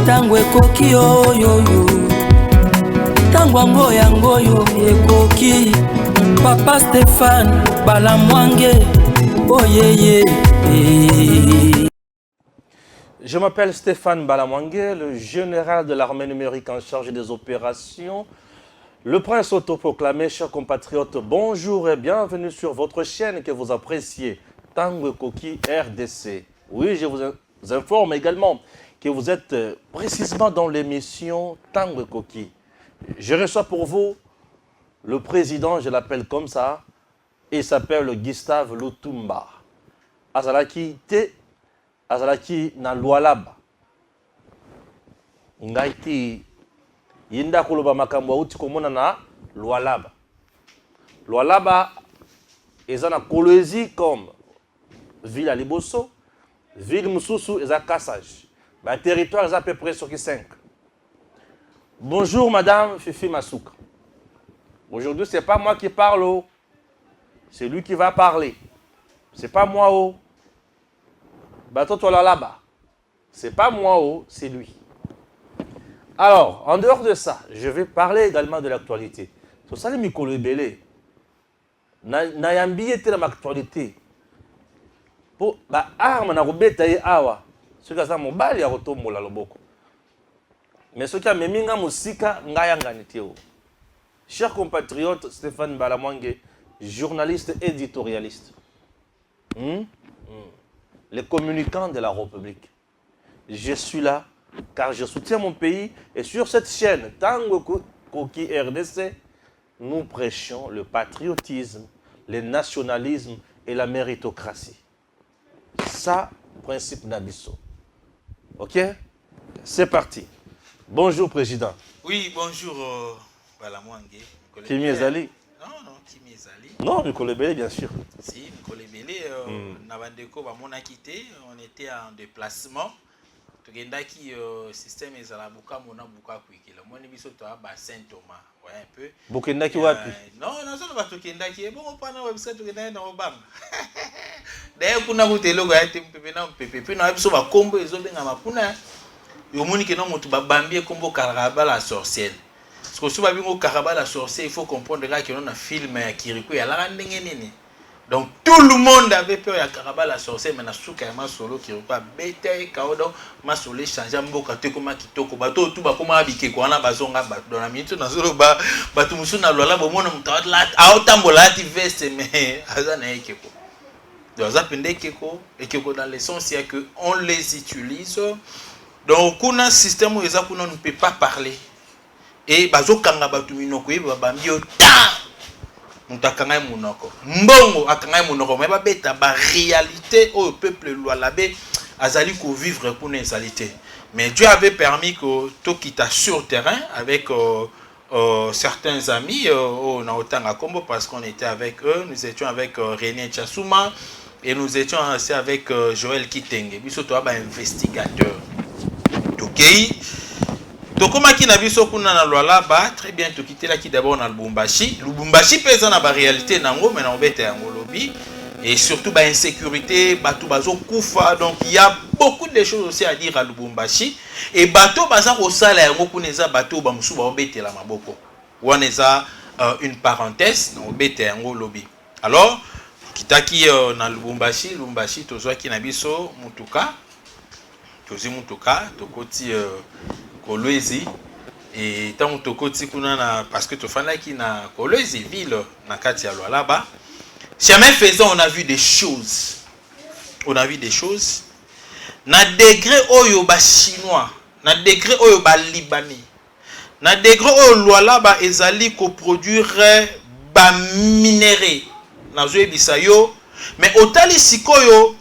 tango ekoki oyoyo tango yango yo ekoki Papa Stéphane Balamwange oyeye. Je m'appelle Stéphane Balamwange, le général de l'armée numérique en charge des opérations. Le prince autoproclamé, chers compatriotes, bonjour et bienvenue sur votre chaîne que vous appréciez, Tango Koki RDC. Oui, je vous informe également que vous êtes précisément dans l'émission Tango Koki. Je reçois pour vous le président, je l'appelle comme ça, il s'appelle Gustave Lutumba. Azalaki te, azalaki na Lualaba. Ngaiti yinda kuluba makambo uti komona na Lualaba. Lualaba ezana Kolwezi comme ville à Liboso, ville Moussoussou eza Kassage. Ma territoire est à peu près sur 5. Bonjour madame Fifi Masuka. Aujourd'hui, ce n'est pas moi qui parle, c'est lui qui va parler. Ce n'est pas moi, bateau toi là-bas. Ce n'est pas moi, c'est lui. Alors, en dehors de ça, je vais parler également de l'actualité. C'est ça, les micro-libellés. N'ayambi était dans l'actualité. Pour l'arme, na robeta ye awa. Ce que ça mon bal ya rotombo la loboko. Mais ce qui a meminga musika ngaya nganiteo. Chers compatriotes, Stéphane Balamwange, journaliste éditorialiste. Les communicants de la République. Je suis là car je soutiens mon pays et sur cette chaîne, Tango Koki RDC, nous prêchons le patriotisme, le nationalisme et la méritocratie. Ça, principe d'Abisso. Ok? C'est parti. Bonjour, Président. Oui, bonjour, Balamwange. Kimi Ezali? Non, Kimi Ezali. Non, Mikolebele, bien sûr. Si, Mikolebele, Navandeko, on était en déplacement. Togendaki système Ezalabuka, Mona Buka Kwikela. Moi, je suis à Saint-Thomas. Ouais, un peu. Bukendaki wapi? Non, ça va Tokendaki. Bon, on parle de website Tokendaki dans Obama. D'ailleurs, pour nous, tu logo, tu peux puis nous avons combo et zobé na mapuna. Yo moni que non motu babambie combo Karaba la sorcière. Parce que si vous avez Karaba la sorcière, il faut comprendre là que on a un film Kirikou ya la ndengene. Donc tout le monde avait peur de Karaba la sorcière, mais na souka ma solo Kirikou bête kaodo ma solo changer mboka te koma kitoko bato tout ba koma abike ko na bazonga ba dans la minute na solo ba bato musu na lola bo mona mutawat la aotambola ti veste mais azana ekeko. Donc ça pende keko et keko dans l'essence c'est que on les utilise. Donc on a un système où on ne peut pas parler. Et bazo kanga batu minoko e babambio ta mutakanga munoko mbongo akanga munoko mais ba beta ba réalité au peuple Lualabé azali ko vivre pour une réalité. Mais Dieu avait permis que tout quitta sur terrain avec certains amis au Naotanga Kombo parce qu'on était avec eux, nous étions avec René Tchasouma et nous étions aussi avec Joël Kitenge, biso to ba investigateur. Ok. Donc comme qui n'a vu ça qu'on a na Lualaba, très bien to quitter là qui d'abord dans Lubumbashi. Lubumbashi pèse dans la réalité nango mais na obete yango lobby et surtout ba insécurité, bato bazo kufa donc il y a beaucoup de choses aussi à dire à Lubumbashi et bato baza ko sala yango kuneza bato ba musu ba obete la maboko. Waneza une parenthèse na obete yango lobby. Alors kitaki na Lubumbashi, Lubumbashi tozwa ki na biso mutuka mutuka tokoti Kolwezi et tant tokoti kuna na parce que tofanda ki na Kolwezi ville na kati ya Lualaba. Chemin faisant on a vu des choses. On a vu des choses. Na degré oyo ba chinois, na degré oyo ba libanais. Na degré oyo Lualaba ezali ko produire ba minéraux. Na zo ebisa yo mais otali sikoyo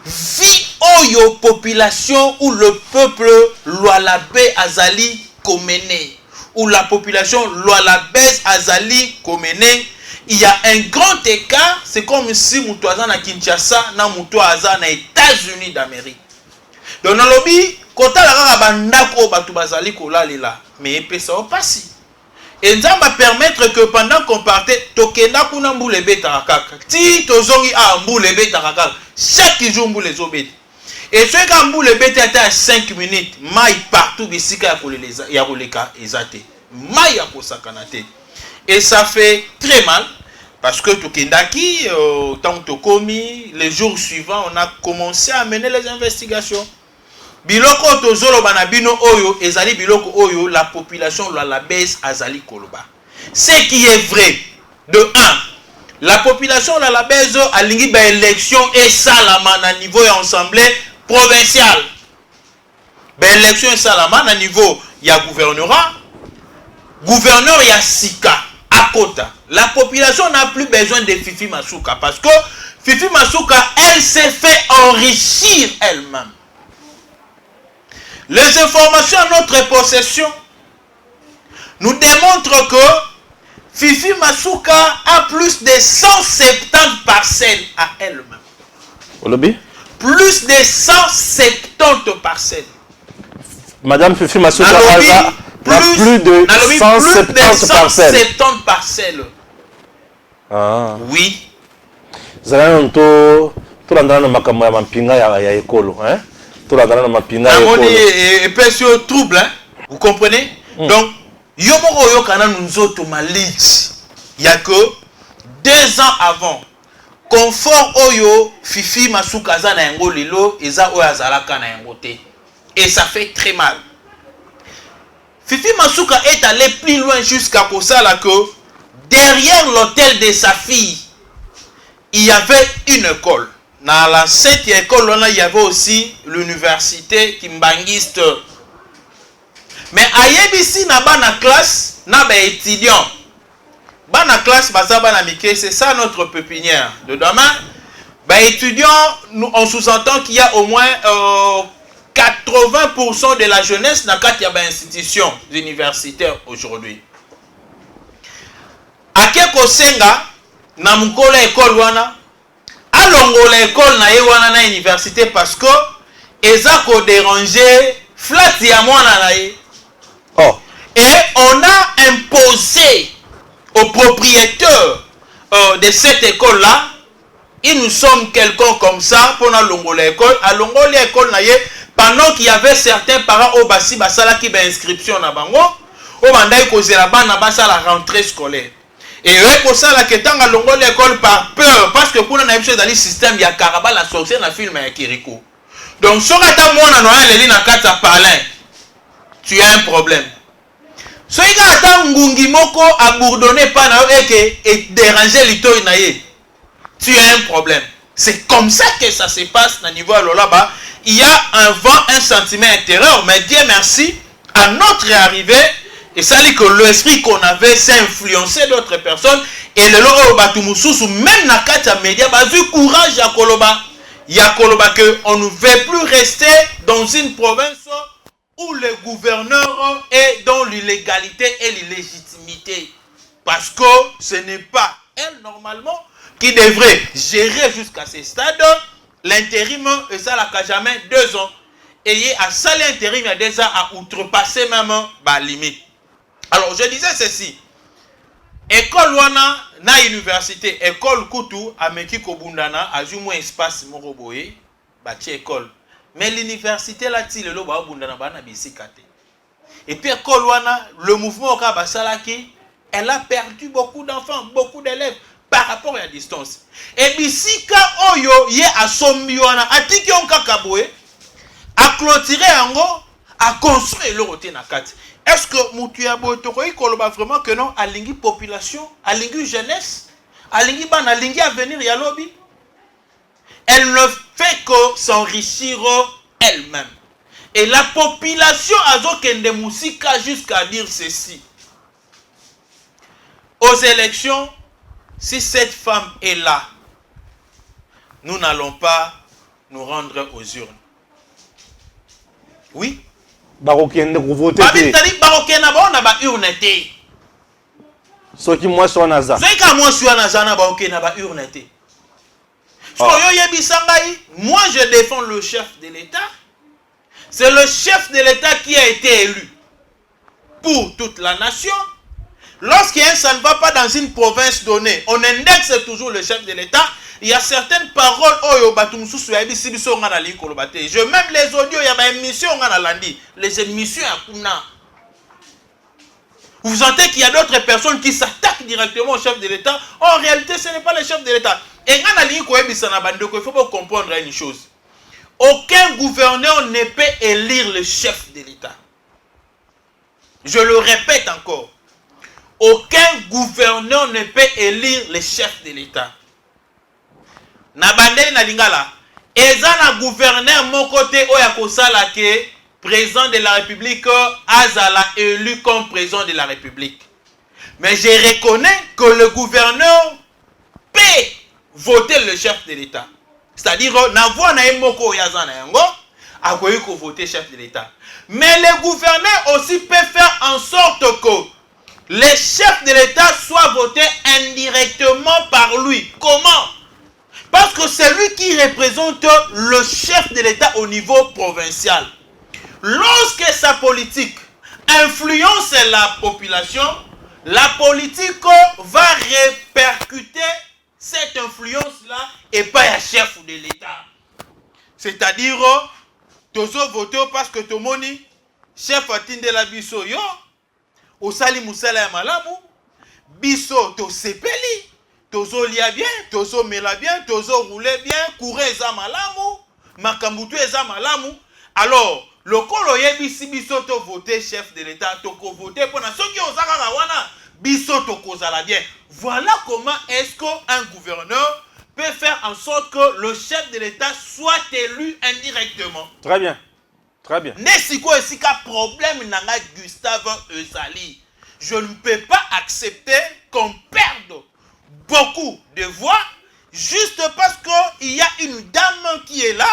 vie oyo population ou le peuple Lualabé azali komene ou la population Lualabès azali komene, il y a un grand écart. C'est comme si Moutouaza na Kinshasa na Moutouaza na États-Unis d'Amérique. Donc dans le lobby kota la kaka bandako batu bazali kolalela mais epesa opasi. Et ça va permettre que pendant qu'on partait, tokenda kuna mbule beta kaka. Ti tozongi a mbule beta kaka. Chaque jour mbule zo beta. Et ce quand le bête à 5 minutes, maille partout ici il y a ezate. Maille à kosakanate. Et ça fait très mal parce que Tukendaki, tant que commis, les jours suivants, on a commencé à mener les investigations. Biloko tozolo banabino oyo ezali biloko oyo la population la baisse azali koloba. Ce qui est vrai de 1, la population la baisse a lingi ba élection et salama na niveau ya assemblée provinciale. Ba élection et salama na niveau ya gouverneur ya sika à Kota. La population n'a plus besoin de Fifi Masuka parce que Fifi Masuka elle s'est fait enrichir elle-même. Les informations à notre possession nous démontrent que Fifi Masuka a plus de 170 parcelles à elle-même. Plus de 170 parcelles. Madame Fifi Masuka a plus de 170 parcelles. Ah. Oui. Zalano to landana makambo ya mampinga ya ekolo, hein? Et puis sur trouble, hein? Vous comprenez? Donc, yomoko yokana nunzoto malit. Il y a que 2 ans avant, confort oyo Fifi Masuka za na yango lelo eza oyo azalaka na yango te. Et ça fait très mal. Fifi Masuka est allé plus loin jusqu'à Kosala que derrière l'hôtel de sa fille, il y avait une école. Dans la 7e école, il y avait aussi l'université Kimbangiste. Mais à Yebisi, na bana classe, na ba étudiant. Bana classe, c'est ça notre pépinière. De demain, ba étudiant, on sous-entend qu'il y a au moins 80% de la jeunesse dans quatre institutions universitaires aujourd'hui. À Keko Senga, na mukole école wana, alongo l'école na yewana na université parce que eza ko déranger flat ya mwana na ye. Oh. Et on a imposé aux propriétaires de cette école là, ils nous sommes quelqu'un comme ça pour na longo l'école, à longo l'école na ye pendant qu'il y avait certains parents au basi basala ki ba inscription na bango, au bandai ko zela bana basa la rentrée scolaire. Et eux pour ça la ketanga longo l'école par peur parce que pour na dans le système ya karaba la sorcière na film ya Kiriko. Donc so kata mona no ali na kata parlin, tu as un problème. So ika ata ngungi moko abourdonné pas na et déranger lito na ye. Tu as un problème. C'est comme ça que ça se passe na niveau là-bas. Il y a un vent, un sentiment intérieur, mais Dieu merci, à notre arrivée, et ça dit que l'esprit qu'on avait s'est influencé d'autres personnes, et le loro batumususu, même na kata média, bazu courage à Koloba. Il y a Koloba que on ne veut plus rester dans une province où le gouverneur est dans l'illégalité et l'illégitimité. Parce que ce n'est pas elle, normalement, qui devrait gérer jusqu'à ce stade. L'intérim, et ça n'a jamais 2 ans. Et à ça, l'intérim, il y a déjà à outrepasser même la limite. Alors, je disais ceci. École wana na université, école Koutou, à Meki Kobundana, a joué moins espace Moroboye, bâti école. Mais l'université là, il le ba Bundana bana bisikate. Et puis école wana, le mouvement au Kabasalaki, elle a perdu beaucoup d'enfants, beaucoup d'élèves par rapport à la distance. Et bisika oyo ye asombi wana atiki on kakaboe a clôturer ango a construire le roté na kati. Est-ce que mutu ya boy to koyi koloba vraiment que non alingi population, alingi jeunesse, alingi bana alingi avenir ya lobby? Elle ne fait que s'enrichir elle-même. Et la population azokende musika jusqu'à dire ceci. Aux élections, si cette femme est là, nous n'allons pas nous rendre aux urnes. Oui. Barokende ku voter. C'est-à-dire barokena ba na ba urne te. Soki moi so naza. Soki ka moi so naza na barokena ba urne te. Moi je défends le chef de l'État. C'est le chef de l'État qui a été élu pour toute la nation. Lorsqu'il y a ça ne va pas dans une province donnée, on indexe toujours le chef de l'État. il y a certaines paroles oyo batumsusu ya bisi biso nga na linko lobate. Je même les audios ya ba émission nga na landi, les émissions à kuna. Vous sentez qu'il y a d'autres personnes qui s'attaquent directement au chef de l'État. En réalité, ce n'est pas le chef de l'État. Et nga na linko ebisa na bandeko, il faut pas comprendre une chose. Aucun gouverneur ne peut élire le chef de l'État. Je le répète encore. Aucun gouverneur ne peut élire le chef de l'État. Nabandeli na lingala, eza na gouverneur mon côté oya kosala ke président de la République azala élu comme président de la République. Mais je reconnais que le gouverneur peut voter le chef de l'État. C'est-à-dire, na voix na moko oya zana yango, akoyi ko voter chef de l'État. Mais le gouverneur aussi peut faire en sorte que les chefs de l'État soient votés indirectement par lui. Comment? Parce que c'est lui qui représente le chef de l'État au niveau provincial. Lorsque sa politique influence la population, la politique va répercuter cette influence-là et pas un chef de l'État. C'est-à-dire, tozo voté parce que tomoni chef atinde la biso yo osali musala ya malamu biso to sepeli tozo lia bien tozo mela bien tozo rouler bien courir eza malamu makambutu eza malamu. Alors le kolo yebisi biso to voter chef de l'État to ko voter pour na soki ozaka wana biso to kozala bien. Voilà comment est-ce qu'un gouverneur peut faire en sorte que le chef de l'État soit élu indirectement. Très bien. Très bien. Nesiko esika problème nanga Gustave Ezali. Je ne peux pas accepter qu'on perde beaucoup de voix juste parce qu'il y a une dame qui est là,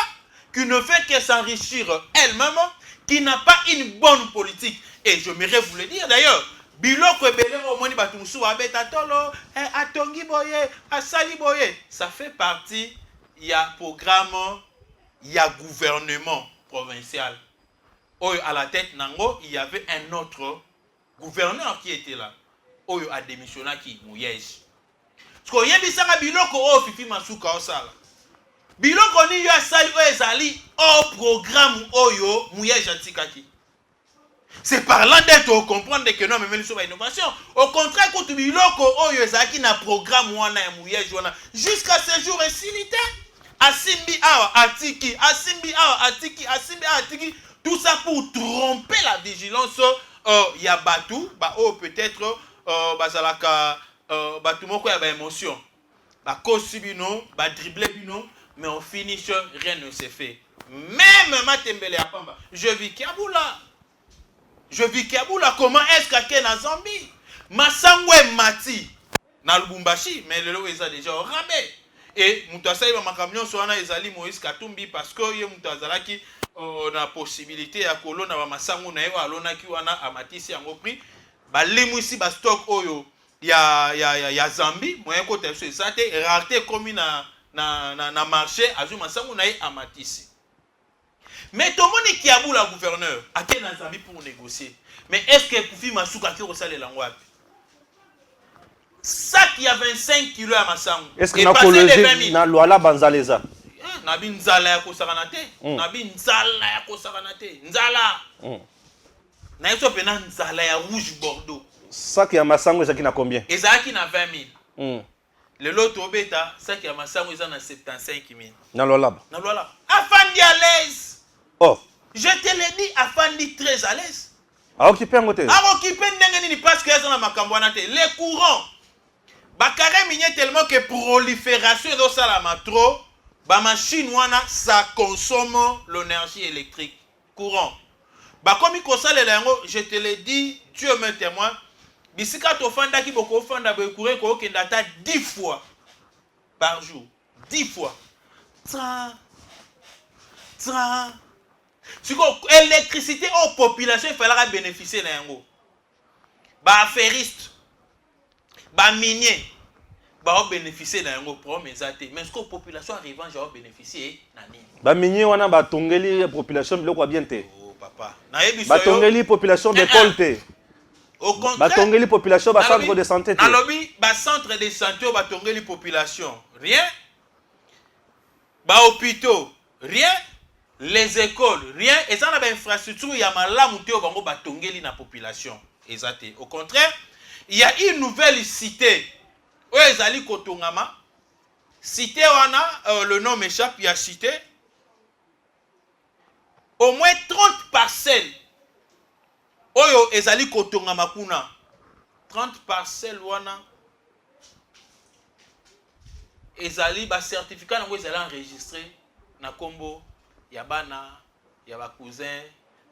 qui ne fait que s'enrichir elle-même, qui n'a pas une bonne politique. Et je j'aimerais vous le dire d'ailleurs. Biloko ebele omoni batumusu abeta tolo atongi boye asali boye, ça fait partie il y a programme il y a gouvernement provincial. Oyo à la tête nango il y avait un autre gouverneur qui était là. Oyo a démissionné qui Mouyej. Parce que yebisaka biloko o fifi masuka osala. Biloko ni yo asali o ezali au programme oyo Mouyej atikaki. C'est parlant d'être au comprendre que non, mais sur l'innovation. Au contraire, quand tu biloko oyo ezaki na programme wana ya Mouyej wana jusqu'à ce jour esilité. Asimbi awa atiki, asimbi awa atiki, asimbi awa atiki. Tout ça pour tromper la vigilance. Y a Batou, peut-être bazalaka Batou moko ya ba émotion. Ba kosibino, ba dribbler bino, mais au finish rien ne s'est fait. Même Matembele à Pamba. Je vis Kiaboula. Comment est-ce qu'il y a na Zambie? Masangwe Mati na Lubumbashi, mais le lot est déjà au rabais. Et Moutasaï va makamyon sur ana ezali Moïse Katumbi parce que ye Moutazalaki on a possibilité à kolona ba masangu na yo alona ki wana amatisi yango prix ba limu ici ba stock oyo ya Zambie moyen côté so ça te rareté comme na marché azu masangu na ye amatisi. Mais tout le monde qui a voulu la gouverneur a quel Zambie pour négocier. Mais est-ce que Koufi Masuka qui resale les langues? Ça qui a 25 kilos à Massangu. Est-ce que na collège na Luala Banzaleza? Nabi nzala ya kosakanate. Nabi nzala ya kosakanate. Nzala. Na yeso pena nzala ya rouge Bordeaux. Ça qui a Massangu ça qui na combien? Et ça qui na 20 000. Le lot obeta ça qui a Massangu ça na 75 000. Na Luala. Na Luala. Afandi à l'aise. Oh. Je te l'ai dit, Afandi très à l'aise. A occupé un côté. A occupé ndengeni parce que ça na makambo na te. Les courants. Bakare minye tellement que prolifération de ça la matro, ba machine wana ça consomme l'énergie électrique courant. Ba comme ko sale lango, je te l'ai dit, Dieu me témoin. Bisika to fanda ki boko fanda be courir ko kenda ta 10 fois par jour. 10 fois. Si l'électricité aux populations, il faudra bénéficier de yango. Ba affairiste, ba minier, ba bénéficier de yango pour mes athées. Mais ce que la population arrivant, j'ai bénéficié nani. Ba minier wana ba tongeli population biloko bien te. Oh papa. Ba tongeli population d'école te. Au contraire. Ba tongeli population ba centre de santé te. Alobi ba centre de santé ba tongeli population. Rien. ba hôpitaux, rien. Les écoles, rien. Et ça, on a une infrastructure, il y a malamu te bango batongeli na population. Exacté. Au contraire, il y a une nouvelle cité. Où ezali kotongama. Cité wana, le nom m'échappe, il y a cité. Au moins 30 parcelles. Oyo ezali kotongama kuna. 30 parcelles wana. Ezali ba certificat nango ezali enregistré na kombo ya bana, ya ba cousin,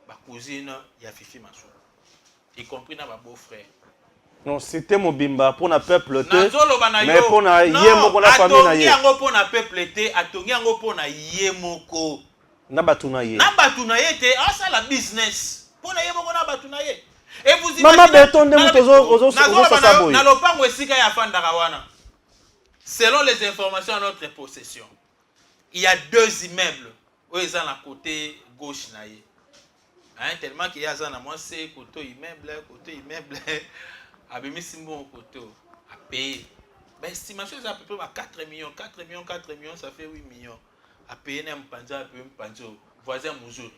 ba cousine, ya Fifi Massou. Y compris na ba beau-frère. Non, c'était Mobimba pour na peuple te. Mais pour na yemo pour la famille na ye. Atongi yango pour na peuple te, atongi yango pour na yemoko. Na batuna ye. Na batuna ye te, ça la business. Pour na yemoko na batuna ye. Et vous imaginez Maman beton de mutozo sasaboy. Na lopango esika ya fandaka wana. Selon les informations à notre possession, il y a 2 immeubles. Où ils sont à côté gauche naïe. Hein, tellement qu'il y a un moi c'est côté immeuble, abimi simbo côté à payer. Ben estimation c'est à peu près 4 millions, ça fait 8 millions. À payer nem panja, voisin mesure.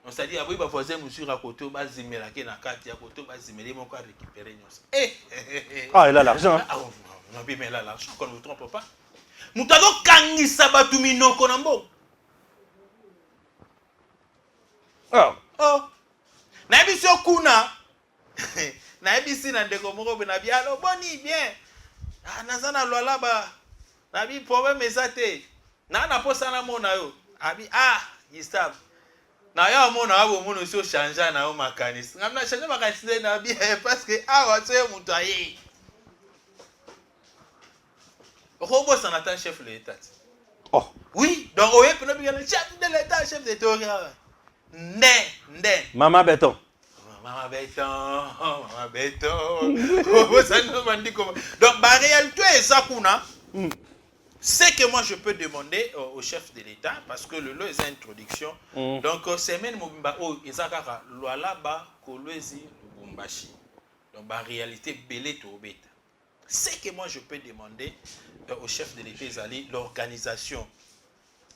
Donc ça dit après ba voisin mesure à côté ba zimela ke na carte à côté ba zimeli mon quoi récupérer nyos. Ah, il a l'argent. Ah non mais il a l'argent qu'on ne me trompe pas. Mutado kangisa batumino konambo. Oh. Na ebisi okuna. Na ebisi na ndeko moko be na bialo boni bien. Ah nazana lwalaba. Na bi problème ezate. Na posa na mona yo. Abi Gustave. Na yo mona abo mona so changer na yo makanisi. Ngamna changer makanisi na bi parce que wa tsoye mutu aye. Robo sanata chef de l'État. Oh. Oui, donc oye peut bien le chef de l'État, chef de l'État. Ndé. Maman béton. Maman béton. Donc, la réalité est ça qu'on a. C'est que moi je peux demander au chef de l'État, parce que le lot est une introduction. Donc, c'est même Mobimba, Izakara, Lualaba, Kolwezi, Lubumbashi. Donc, la réalité, belé to bête. C'est que moi je peux demander au chef de l'État, l'organisation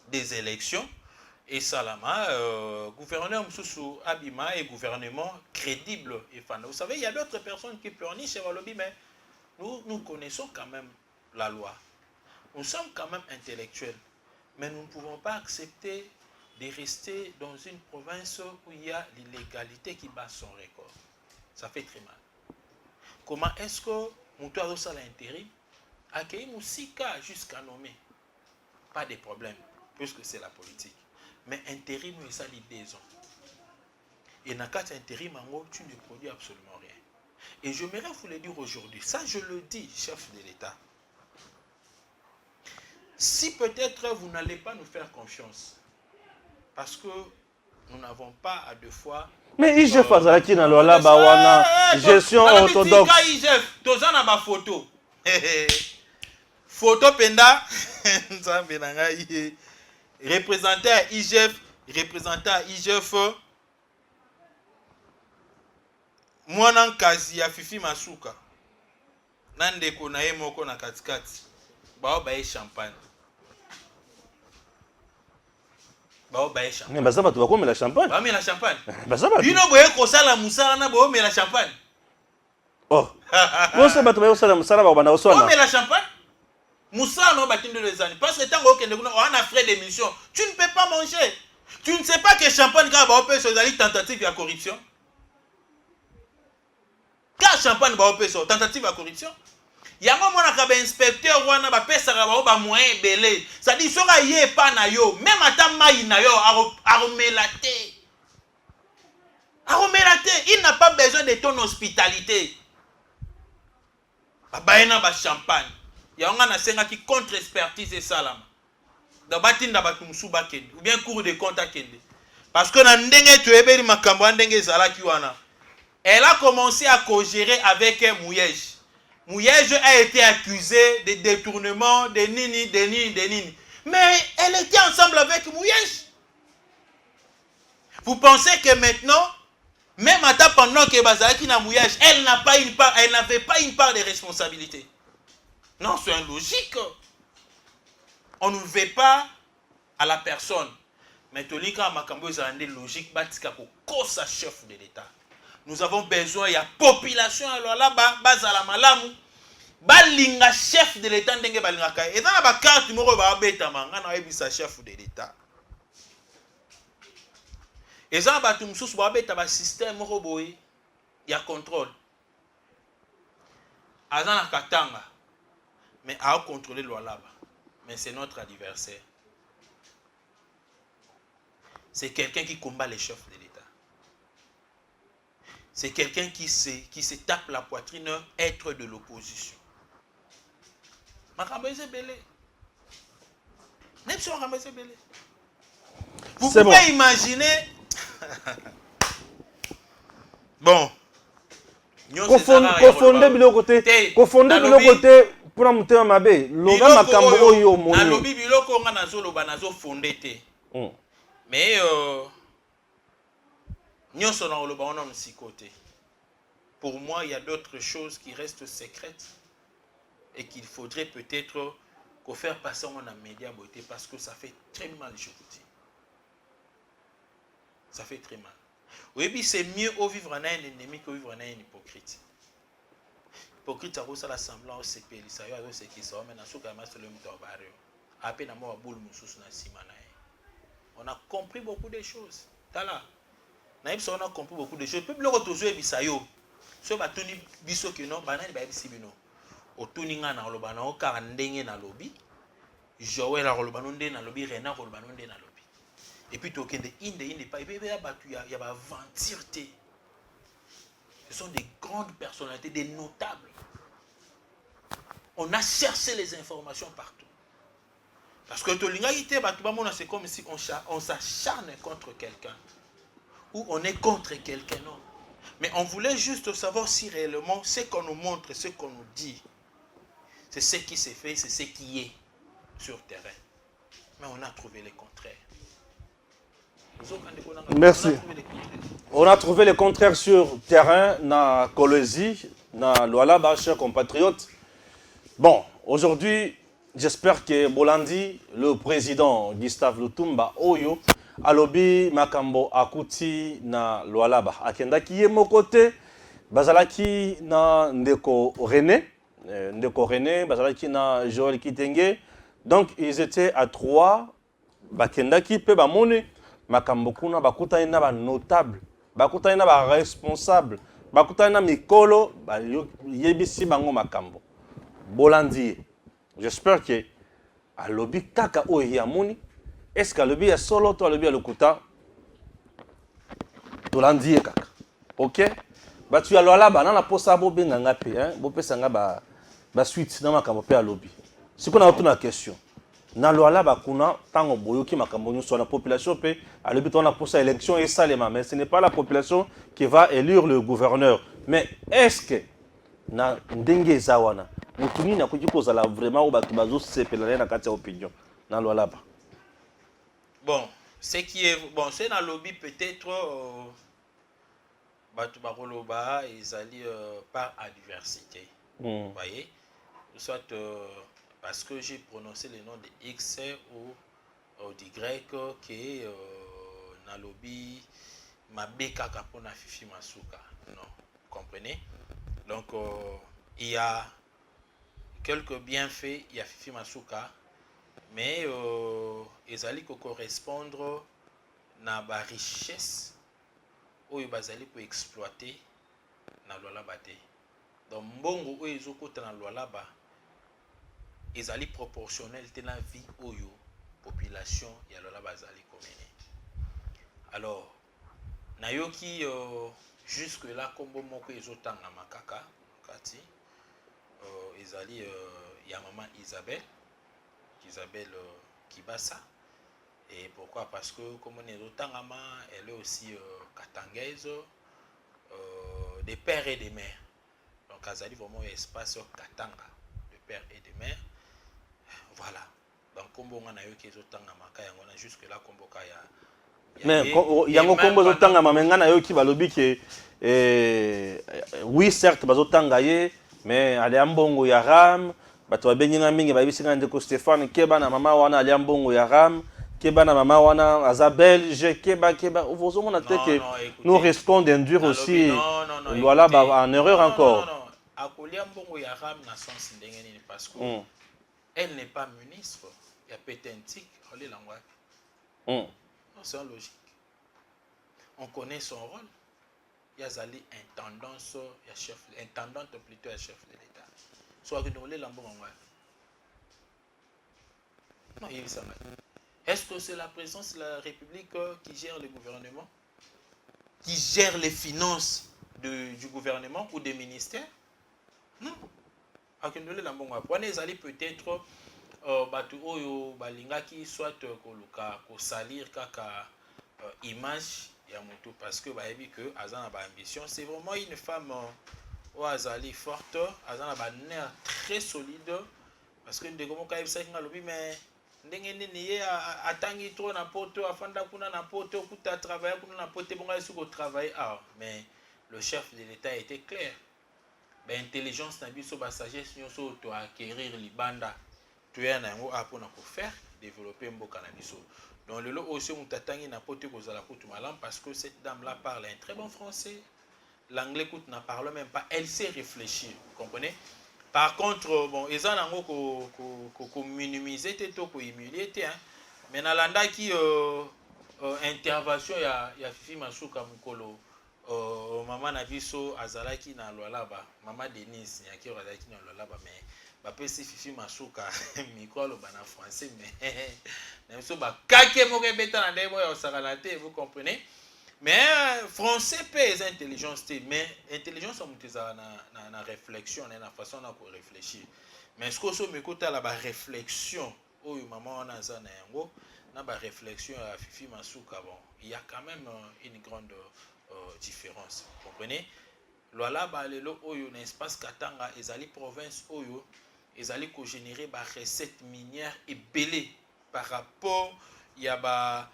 des élections. Et Salama, gouverneur Moussou Abima et gouvernement crédible et fan. Vous savez, il y a d'autres personnes qui pleurent chez Walobi, mais nous connaissons quand même la loi. Nous sommes quand même intellectuels. Mais nous ne pouvons pas accepter de rester dans une province où il y a l'illégalité qui bat son record. Ça fait très mal. Comment est-ce que Moutoua Rosa l'intérim accueille Moussika jusqu'à nommer? Pas de problème, puisque c'est la politique. Mais intérim, ça l'idée. Et dans le cas d'intérim, tu ne produis absolument rien. Et j'aimerais vous le dire aujourd'hui. Ça, je le dis, chef de l'État. Si peut-être vous n'allez pas nous faire confiance, parce que nous n'avons pas à 2 fois... Mais IGF Azalaki dans la Bawana, gestion orthodoxe. IGF, tu as ma photo. Photo Penda. Représentant à IGF, mwana kazi ya Fifi Masuka. Nandeko na ye moko na katikati. Bao bae champagne. Mais bazaba tu vas comme la champagne. Ba la champagne. Bazaba. Bino boye ko sala musala na bo la champagne. Oh. Bon c'est ba tu vas sala musala ba bana osona. Bo la champagne. Moussa non bâtiment de les années. Parce que tant qu'on a frais d'émission, tu ne peux pas manger. Tu ne sais pas que champagne quand on peut sur les tentatives de corruption. Quand champagne va opérer sur tentative de corruption, il y a un moment où inspecteur wana ba pesa ba moyen belé. Ça dit sora yé pas na yo, même ata mai na yo aromelaté. Aromelaté, il n'a pas besoin de ton hospitalité. Ba baina ba champagne. Il y a un senga qui contre-expertise ça là. Dans batinda batumsu bakende ou bien cours de compte kende. Parce que na ndenge tu ebeli makambo ndenge zala ki wana. Elle a commencé à co-gérer avec Mouyej. Mouyej a été accusée de détournement, de nini. Mais elle était ensemble avec Mouyej. Vous pensez que maintenant, même pendant que Bazalaki na Mouyej, elle n'avait pas une part de responsabilité. Non, c'est logique. On ne veut pas à la personne. Mais tolika makambo ezalande logique batika ko kosa chef de l'État. Nous avons besoin ya population alors là bazala malamu balinga chef de l'État ndenge balinga ka. Et dans la carte moko ba beta manga na ebisa chef de l'État. Et ça ba tumsusu ba beta ba système moko boy ya contrôle. Azana katanga mais à contrôler loi là-bas. Mais c'est notre adversaire. C'est quelqu'un qui combat les chefs de l'État. C'est quelqu'un qui se tape la poitrine, être de l'opposition. Vous pouvez imaginer... Bon. Confondez le côté pour la monter à ma baie. L'organe ma cambo yo moni. Na lobi biloko nga nazo loba nazo fondé te. Mais nyonso na loba on a un côté. Pour moi, il y a d'autres choses qui restent secrètes et qu'il faudrait peut-être qu'on faire passer en un média beauté parce que ça fait très mal, je vous dis. Ça fait très mal. Oui, puis c'est mieux au vivre en un ennemi qu'au vivre en un hypocrite. Hypocrite, ça a l'assemblant au CPL, ça y a ce qui sort, mais dans ce cas, c'est le mutabario. À peine à moi, boule moussous na simanae. On a compris beaucoup de choses. Tala. Naïb, on a compris beaucoup de choses. Peu le retour et bisayo. So ba tuni biso que non, banani ba bisibino. O tuni nga na loba na o ka ndenge na lobi. Joël la loba nonde na lobi, Rena loba nonde na lobi. Et puis tokende inde pas et puis il y a ba ventirté. Ce sont des grandes personnalités, des notables. On a cherché les informations partout. Parce que c'est comme si on s'acharne contre quelqu'un. Ou on est contre quelqu'un, non. Mais on voulait juste savoir si réellement ce qu'on nous montre, ce qu'on nous dit, c'est ce qui s'est fait, c'est ce qui est sur terrain. Mais on a trouvé le contraire. Merci. On a trouvé le contraire sur terrain, na Kolwezi, na Lualaba, chers compatriotes. Bon, aujourd'hui, j'espère que Bolandi, le président Gustave Lutumba Oyo, alobi makambo akuti na Lualaba. Akendaki ye mokote, bazalaki na Ndeko René, bazalaki na Joël Kitenge. Donc, ils étaient à 3, bakendaki pe bamone. Makambo kuna bakutani na ba notable, bakutani na ba responsable, bakutani na mikolo, ba yebisi bango makambo. Bolandi. J'espère que alobi kaka o yamuni. Est-ce que alobi ya solo to alobi ya lokuta? Bolandi kaka. OK? Ba tu alo ala ba na posa bo benga ngapi, hein? Bo pesa nga ba suite na makambo pe alobi. Siko na otuna question. Na loala bakuna tango boyoki makambo nyonso la population pe alobi tona posa élection et salema, mais ce n'est pas la population qui va élire le gouverneur. Mais est-ce que na ndenge zawana mutuni na kuji kozala vraiment obaki bazo sepelana na kati ya opinion na loala ba? Bon, ce qui est bon, c'est dans lobby peut-être batu bakoloba ezali par adversité. Vous voyez? Soit parce que j'ai prononcé le nom de X ou d'Y qui est dans le lobby Mabeka Kapona Fifi Masuka. Non, vous comprenez? Donc, il y a quelques bienfaits, il y a Fifi Masuka, mais ils allaient correspondre à la richesse où ils allaient pour exploiter dans le labate. Donc, bon, où ils ont côté dans le labate. Ils allaient proportionnels de la vie aux population et alors là bazali komene. Alors nayoki jusque là kombo moko ezotanga makaka kati ils allaient ya maman Isabelle Kibasa. Et pourquoi? Parce que comme on est ezotanga elle est aussi katangaise des pères et des mères. Donc azali vraiment un espace katanga de pères et de mères. Voilà. Donc, combo on a eu qui est autant à jusque là combo kaya. Mais il y a un combo autant à mangana yo qui va lobby que oui certes bazotanga gaye mais ali ambongo ya ram bato babenyi na mingi babisinga ndeko Stéphane Keba na mama wana ali ambongo ya ram Keba na mama wana aza belge keba vous on a que nous risquons d'induire aussi Lualaba en erreur encore. Non. Akolia mbongo ya ram na sens ndengeni parce que elle n'est pas ministre, il y a pétentique, olé langwa. C'est logique. On connaît son rôle. Il y a Zali intendance, il y a chef, intendante plutôt, il y a chef de l'État. Soit que nous les lambons en non, il y a est-ce que c'est la présence de la République qui gère le gouvernement, qui gère les finances du gouvernement ou des ministères? Non. Akindole lambonga. Prenez Zali peut-être batu oyo balinga qui soit koluka ko salir kaka image ya moto parce que ba ebi que azana ba ambition, c'est vraiment une femme o azali forte, azana ba nerf très solide parce que ndeko mo kaibisa kinga lobi mais ndenge nini ye atangi trop na poto afanda kuna na poto kuta travailler kuna na poto bonga su ko travailler mais le chef de l'État était clair. Ben intelligence na biso ba sagesse nyonso to acquérir libanda tu es na ngo apona ko faire développer mboka na biso. Donc le lot aussi mutatangi na poto ko zala kutu malam parce que cette dame là parle un très bon français. L'anglais coûte n'a parle même pas, elle sait réfléchir, vous comprenez? Par contre, bon, ils ont un ko minimiser to ko humilier hein. Mais na landa qui intervention ya Fifi Masuka mukolo maman na biso azalaki na Lualaba, maman Denise yaki azalaki na Lualaba mais ba pesi Fifi Masuka micro lo bana français mais na biso ba kake mo ke beta na ndemo ya sakalate, vous comprenez? Mais français pèse intelligence, mais intelligence on utilise na réflexion, na façon na ko réfléchir. Mais ce que so me kota la ba réflexion, oh maman on a ça na yango, na ba réflexion à Fifi Masuka bon, il y a quand même une grande différence. Vous comprenez? Lualaba lelo oyo na espace Katanga ezali province oyo ezali ko générer ba recettes minières et belé par rapport il y a ba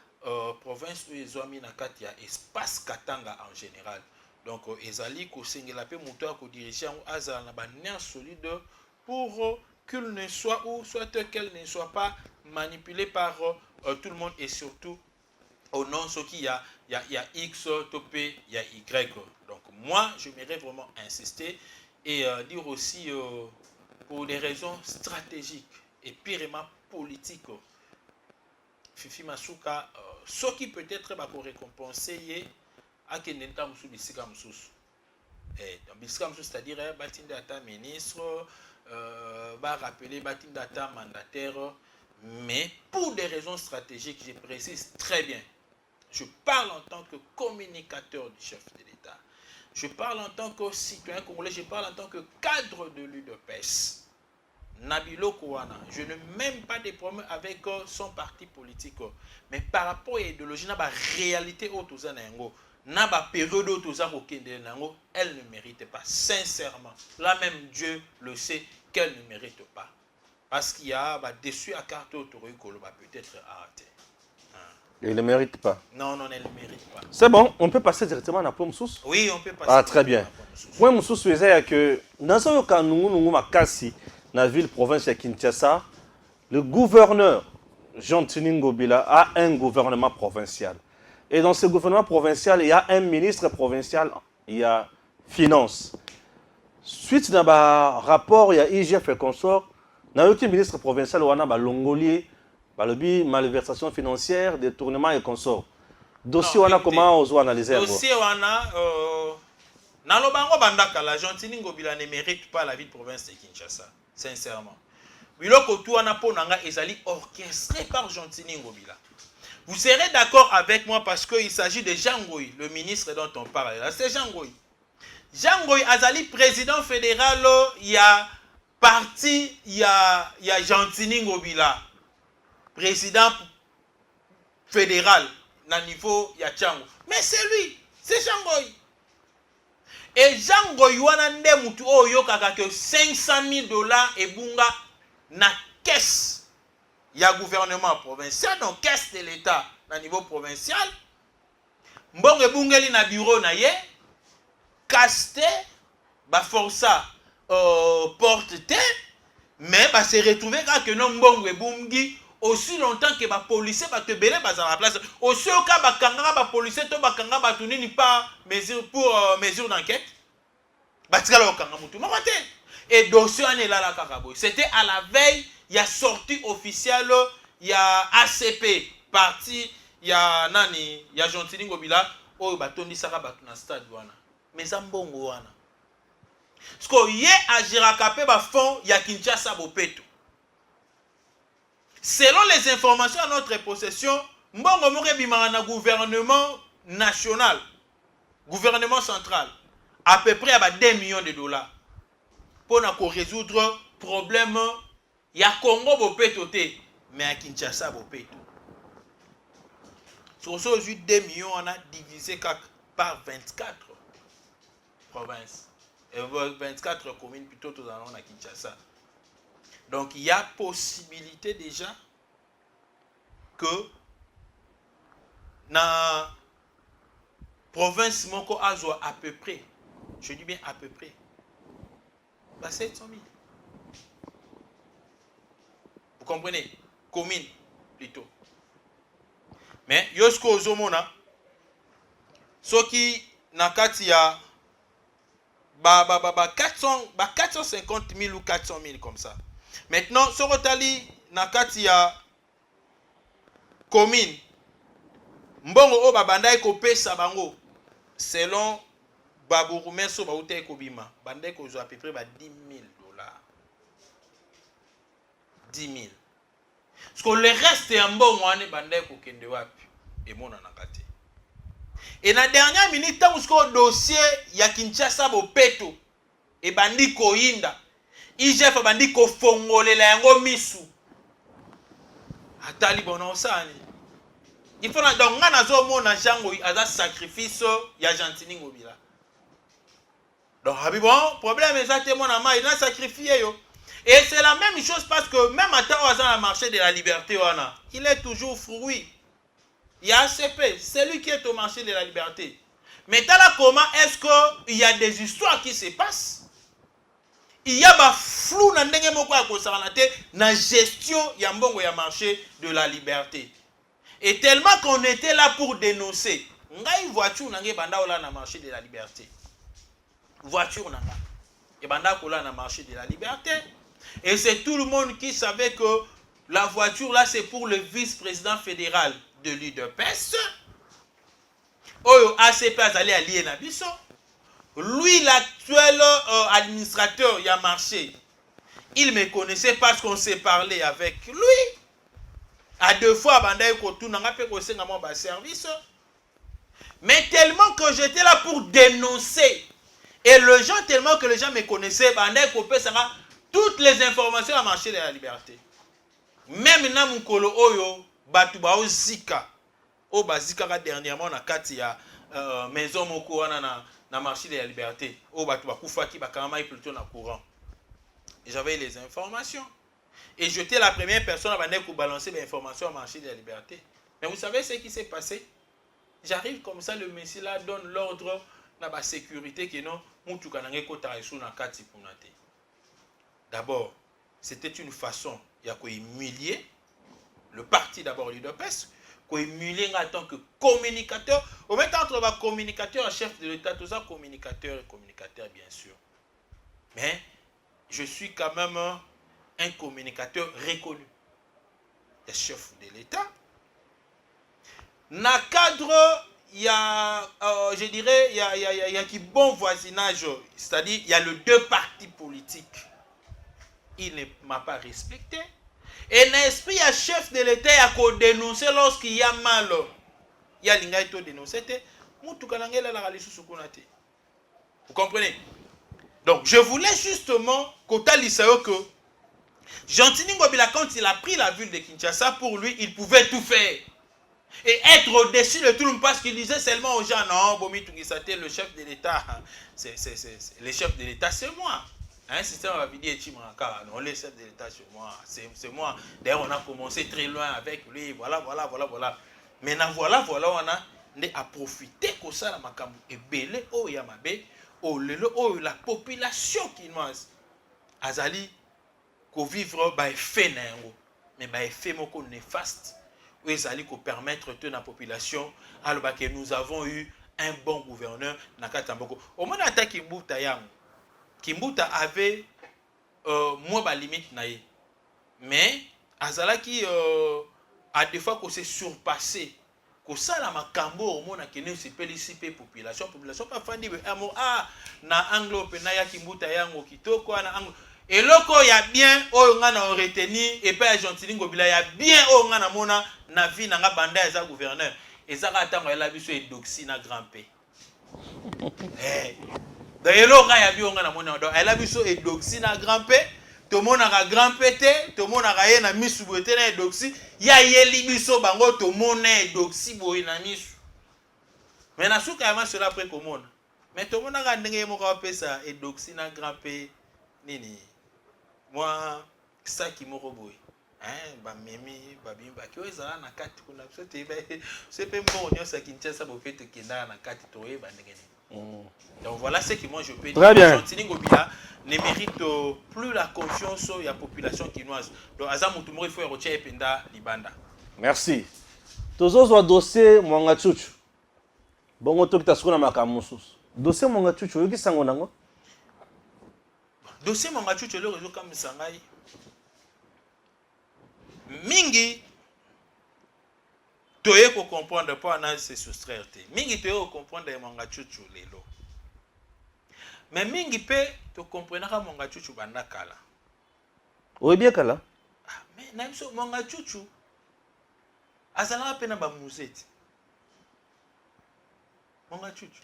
province où ils ont mis na kati ya espace Katanga en général. Donc ezali ko sengela pe moto ko diriger azala na ba nerf solide pour qu'il ne soit ou soit qu'elle ne soit pas manipulée par tout le monde et surtout au nom ce qu'il y a X topé, il y a Y. Donc moi j'aimerais vraiment insister et dire aussi pour des raisons stratégiques et purement politiques. Fifi Masuka, ce qui peut-être va récompenser à qui n'est pas moussou bisika moussou. Donc bisika moussou c'est-à-dire batindata ministre, va rappeler batindata mandataire, mais pour des raisons stratégiques, je précise très bien. Je parle en tant que communicateur du chef de l'État. Je parle en tant que citoyen congolais, je parle en tant que cadre de l'UDPS. Nabilo Kouana, je ne même pas des problèmes avec son parti politique. Mais par rapport à l'idéologie, na ba réalité autoza nango, na ba période autoza kokende nango, elle ne mérite pas. Sincèrement, là même Dieu le sait qu'elle ne mérite pas. Parce qu'il y a dessus à carte autour peut-être arrêté. Il ne mérite pas. Non, elle ne mérite pas. C'est bon, on peut passer directement à la pomme sous. Oui, on peut passer. Ah, très bien. Moi, je suis que dans un cas, nous makasi dans la ville province de Kinshasa, le gouverneur Jean Tiningo Bila a un gouvernement provincial. Et dans ce gouvernement provincial, il y a un ministre provincial, il y a finance. Suite dans le rapport, il y a IGF et consort, il y a un ministre provincial, il y a Longolier, il malversation financière, détournement et consort. Dossier, comment on analyser? Dossier, Nalobango bandaka la Jean Tiningo Bila ne mérite pas la ville de province de Kinshasa. Sincèrement. Biloko tuana ponanga ezali orchestré par Jean Tiningo Bila. Vous serez d'accord avec moi parce qu'il s'agit de Jean Ngoy, le ministre dont on parle là. C'est Jean Ngoy. Jean Ngoy azali président fédéral, il y a parti, il y a Jean Tiningo Bila. Président fédéral, na niveau il y a Tchango. Mais c'est lui, c'est Jean Ngoy. Et Jean Ngoy wana nde mutu oyo kaka que $500,000 et bunga na caisse ya gouvernement provincial, donc caisse de l'État na niveau provincial. Mbongo ebungeli na bureau na ye, caste ba força porte te, mais ba se retrouver ka que non mbongo ebungi aussi longtemps que les policiers va te belé à la place. Aussi au cas bakanga ba policier to bakanga ba tunini pas mesure pour mesure d'enquête. Batikala okanga mutu mokate. Et dossier en est là la kakaboy. C'était à la veille, il y a sortie officielle, il y a ACP parti, il y a nani, il y a Gentili Ngobila, oh batondi saka batu na stade wana. Mais zambongo wana. Parce que yé a Jirakapé ba fond, il y a Kinshasa Bopeto. Selon les informations à notre possession, mbongo moke bimana na gouvernement national, gouvernement central, à peu près à 2 millions de dollars. Pour résoudre le problème, il y a Congo Bopeto, mais à Kinshasa Bopeto. Sur ce, 2 millions, on a divisé par 24 provinces. Et 24 communes plutôt tout dans à Kinshasa. Donc il y a possibilité déjà que dans la province Moko Azo à peu près, je dis bien à peu près, 700 000. Vous comprenez? Commune plutôt. Mais yosko ozomona soki nakati ya 450 000 ou 400 000 comme ça. Maintenant, sorotali nakati ya commune mbongo o babandai ko pesa bango selon baburumeso ba ute ko bima bandai ko zo à peu près $10 000. 10 000. Parce que le reste est en bon wane bandai ko kende wapi et mona nakati. Et na dernière minute tant que dossier ya Kinshasa Bopeto et bandi ko inda IGF bandi ko fongolela yango misu atali bono sani. Il faut donc ngana zo mona jango aza sacrifice ya Gentili Ngobila. Donc bon problème exactement na ma il a sacrifié yo. Et c'est la même chose parce que même à temps dans le marché de la liberté il est toujours fruit. Il y a ACP, c'est lui qui est au marché de la liberté. Mais là, comment est-ce qu'il y a des histoires qui se passent? Il y a un flou dans la gestion du marché de la liberté. Et tellement qu'on était là pour dénoncer. Il y a une voiture dans le marché de la liberté. Voiture dans le marché de la liberté. Et c'est tout le monde qui savait que la voiture là c'est pour le vice-président fédéral de l'UDPS. Oyo ACP azali allié na biso. Lui l'actuel administrateur y a marché. Il me connaissait parce qu'on s'est parlé avec lui. À 2 fois bandai ko tunanga pe ko senga mo ba service. Mais tellement que j'étais là pour dénoncer. Et le gens tellement que les gens me connaissaient bandai ko pe sanga toutes les informations à marché de la liberté. Même na mukolo oyo batu ba ozika o bazika ka dernièrement na kati ya maison moko wana na marché de la liberté o batu ba kufaki ba kama plutôt na courant. J'avais les informations et j'étais la première personne à venir pour balancer les informations au marché de la liberté. Mais vous savez ce qui s'est passé? J'arrive comme ça, le messie là donne l'ordre na ba sécurité que non mutu kanange kota isu na kati punate. D'abord, c'était une façon de humilier le parti d'abord l'UDPS, humilier en tant que communicateur. Au même temps, entre communicateur et chef de l'État, tout ça, communicateur et communicateur, bien sûr. Mais je suis quand même un communicateur reconnu. Le chef de l'État. Dans le cadre, il y a, je dirais, il y a qui bon voisinage, c'est-à-dire, il y a les 2 partis politiques. Il ne m'a pas respecté. Et l'esprit, il y a chef de l'État qui a dénoncé lorsqu'il y a mal. Il y a l'ingay qui a dénoncé. Vous comprenez? Donc, je voulais justement que Gentili Ngobila, quand il a pris la ville de Kinshasa, pour lui, il pouvait tout faire. Et être au-dessus de tout le monde parce qu'il disait seulement aux gens, non, Bomi Tungisate, le chef de l'État, le chef de l'État, c'est moi. Un système va dire non, le chef de l'État, c'est moi. D'ailleurs, on a commencé très loin avec lui. Voilà. Maintenant, voilà, on a profité que ça, la makamu et belé, oh yamabe, oh la population qui nous azali ko vivre by fait nango. mais bah effet moko néfaste où ils allaient permettre à la population alors que nous avons eu un bon gouverneur Nakata Mboko. Au moins attaque Kimbuta yang. Kimbuta avait moins ba limite naïe. Mais azalaki à des fois qu'on s'est surpassé. Ko sala makambo au moins akene se pelisipe population pas fandi na anglo pe na ya Kimbuta yango kitoko na anglo. Et loko ya bien o nga na reteni et pas gentil ngobila ya bien o nga na mona na vie na nga banda eza gouverneur. Ezaka tango ela biso e doxy na grand P. Da yelo nga ya bio nga na mona do ela biso e doxy na grand P. To mona ka grand P te, to mona ka ye na misu bote na e doxy, ya yeli biso bango to mona e doxy boy na misu. Mais na suka ya ma cela après komona. Mais to mona ka ndenge mo ka pesa e doxy na grand P nini. Moi ça qui moko boy. Ba memi ba bimba ki ozala na kati kuna c'est pas bon on ça Kinshasa bo fait kenda na kati to e ba ndenge. Donc voilà ce que moi je peux dire. Très bien. Ngobila ne mérite plus la confiance de la population quinoise. Donc azamutu mo il faut retirer penda libanda. Merci. Tozozo dossier Mwanga Chuchu. Bongo to kitasukuna makamusus. Dossier Mwanga Chuchu yoki sango nango. Dossier Mwanga Chuchu le réseau comme sangai. Mingi toye ko comprendre pas na se soustraire te. Mingi toye ko comprendre Mwanga Chuchu lelo. Mais mingi pe to comprendra Mwanga Chuchu banda kala. Oui bien kala. Mais na biso Mwanga Chuchu azala pena ba musée. Mwanga Chuchu.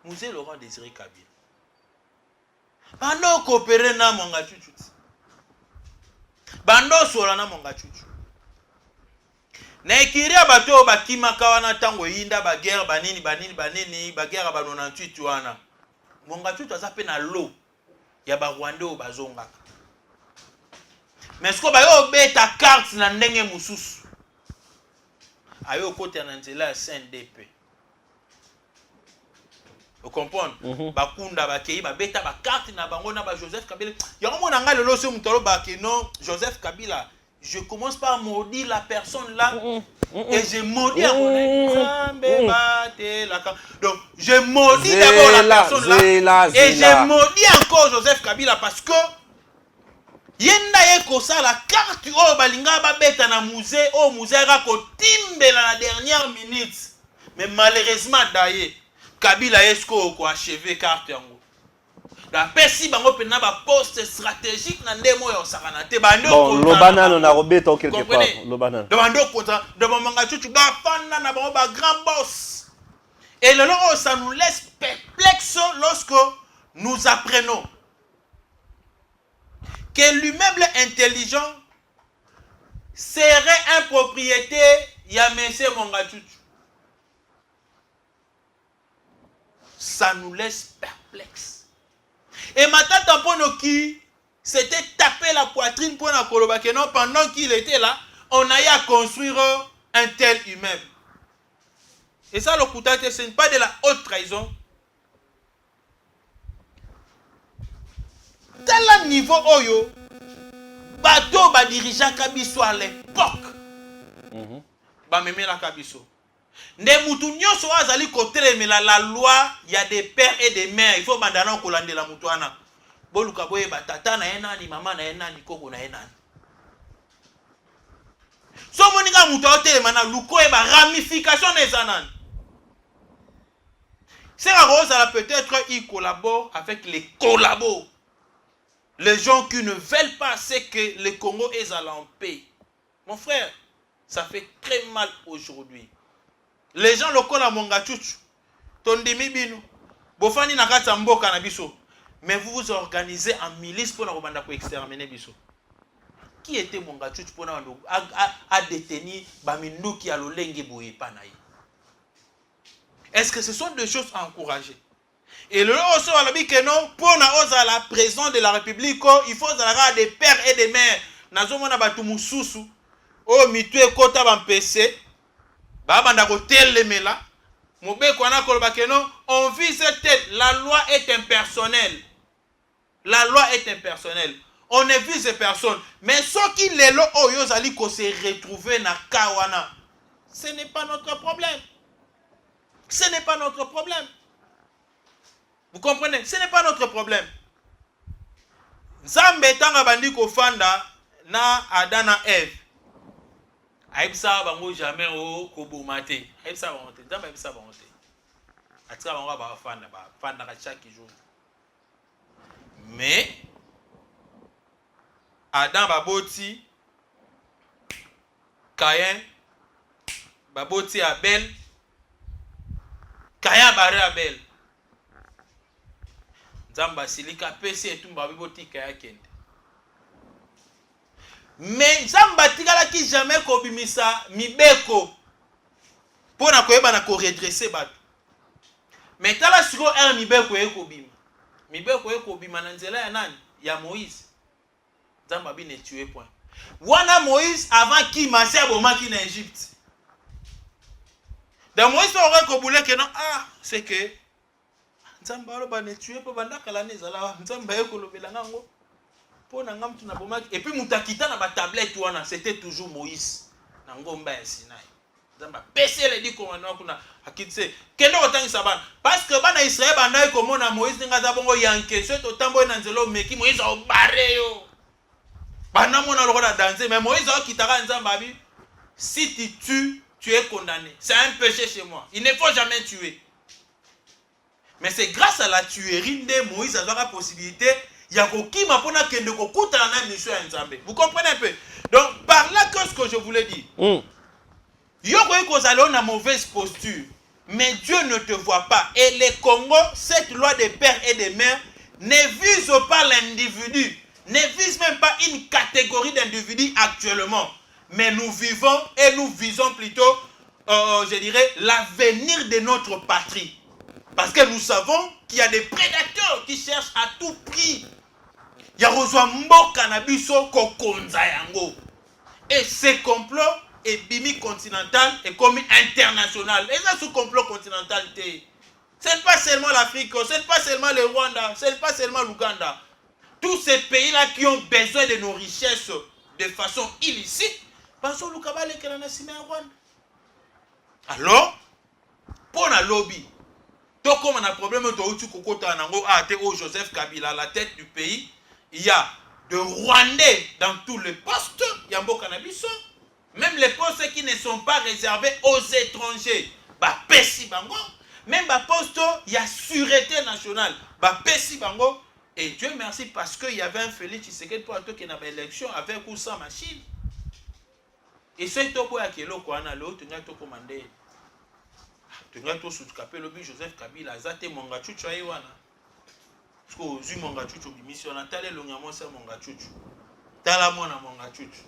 Musée Laurent Désiré Kabila. Bando coopérer na Mwanga Chuchu. Bando sola na Mwanga Chuchu. Na ikiria bato bakima kawana tango yinda ba guerre banini ba guerre ba 98 wana. Mwanga Chuchu azape na lo ya ba Rwanda o bazonga. Mais sko ba yo beta carte na ndenge mususu. Ayo kote na nzela ya CNDP. Vous comprenez? Bakunda bakei ba beta ba carte na bango na ba Joseph Kabila. Yango mona nga lelo so mutalo ba ke non Joseph Kabila. Je commence par maudire la personne là et je maudis donc je maudis d'abord la personne là et je maudis encore Joseph Kabila parce que yenda yeko ça la carte o balinga ba beta na musée au musée ra ko timbela la dernière minute mais malheureusement d'ailleurs Kabila esko ko achever carte yango la pesi bango pena ba poste stratégique na ndemo yo sakana te bando bon lobana no na robeta quelque part lobana de bando kontra de Mwanga Chuchu ba fanda na bango ba grand boss et le long ça nous laisse perplexes lorsque nous apprenons que l'immeuble intelligent serait un propriétaire ya monsieur Mwanga Chuchu. Ça nous laisse perplexes. Et Matata Mponoki s'était tapé la poitrine pour la Kolobakeno pendant qu'il était là, on a eu à construire un tel immeuble. Et ça, le Koutate, ce n'est pas de la haute trahison. Tel niveau Oyo, bateau ba dirigeant Kabiso à l'époque, ba mémé la Kabiso. Ne mutu nyonso azali koteleme la loi, il y a des pères et des mères, il faut mandana kolande la mutuana. Boluka boye ba tata na enani, mama na enani, koko na enani. So moninga mutu otelema na luko e ba ramification des anan. C'est rare ça peut-être il collabore avec les collabos. Les gens qui ne veulent pas c'est que le Congo est à en paix. Mon frère, ça fait très mal aujourd'hui. Les gens locaux à Mwanga Chuchu, tondimi binu, bofani nakata mboka na biso, mais vous vous organisez en milice pour la exterminer biso. Qui était Mwanga Chuchu pour à détenir baminduki à l'olenge boye panaï? Est-ce que ce sont des choses à encourager? Et le aussi à la que non, pour la présidence de la République, il faut des pères et des mères. Nazomona batu mususu, o mitue kota bampese. On vit cette tête. La loi est impersonnelle. La loi est impersonnelle. on ne vise personne. Mais ceux qui les lots oyozali ko se retrouver na kawana, ce n'est pas notre problème. Ce n'est pas notre problème. Vous comprenez? Ce n'est pas notre problème. Nzambe tanga bandi ko fanda na Adana Eve. Aïbsa bango jamais au kobomate. Aïbsa bango te. Nzambe aïbsa bango te. Atika bango ba fanda chaque jour. Mais Adam baboti Caïn baboti Abel, Caïn barre Abel. Nzamba silika pesi etumba baboti Caïn kende. Mais Nzamba tigala ki jamais kobimisa mibeko pona koyeba na ko redresser bato. Mais tala siko mibeko ekobima. Mibeko ekobima na nzela ya nani? Ya Moïse. Nzamba bi ne tué point. Wana Moïse avant qui massé abomaki na Égypte. Dans Moïse aurait koboulé que non, c'est que Nzamba aloba ne tué pas bandaka la nezala. Nzamba ekolobela ngango. Pona ngam tuna bomaki et puis mutakita na ba tablette wana, c'était toujours Moïse. Na ngomba ya Sinaï. Nzamba pese le di commandement kuna akitse. Kendo otangisa bana parce que bana Israël banda komona Moïse nga bongo yanke so to tambo na nzelo meki Moïse o bare yo. Bana mona lo na danser mais Moïse o kitaka Nzamba bi si tu tues, tu es condamné. C'est un péché chez moi. Il ne faut jamais tuer. Mais c'est grâce à la tuerie de Moïse a la possibilité vous comprenez un peu? Donc, par là, qu'est-ce que je voulais dire? Vous allez une mauvaise posture, mais Dieu ne te voit pas. Et les Congo, cette loi des pères et des mères ne vise pas l'individu, ne vise même pas une catégorie d'individus actuellement. Mais nous vivons et nous visons plutôt, je dirais, l'avenir de notre patrie. Parce que nous savons qu'il y a des prédateurs qui cherchent à tout prix. Il y a reçoit mboka na biso kokonza yango. Et ce complot est bimi continental et comme international. Et ça, ce complot continental, ce n'est pas seulement l'Afrique, ce n'est pas seulement le Rwanda, ce n'est pas seulement l'Ouganda. Tous ces pays-là qui ont besoin de nos richesses de façon illicite, pensons au Kabale qui en a signé en Rwanda. Alors, pour la lobby, donc comme on a un problème de Joseph Kabila à la tête du pays, il y a de Rwandais dans tous les postes, il y a un beau cannabis, même les postes qui ne sont pas réservés aux étrangers, bah Pessi Bango, même bah poste, il y a sûreté nationale, bah Pessi Bango, et Dieu merci parce qu'il y avait un Félix Tshisekedi pour qui n'a pas élection avec ou sans machine. Et c'est tout pour qui l'eau quoi, l'autre tu as tout commandé. Tu as tout sous-capé le but Joseph Kabila, Zate Mongachuchu Aïwana. Parce que Zu Mongachuchu, mission Nathalie Longamo, c'est Mongachuchu. Talamona Mongachuchu.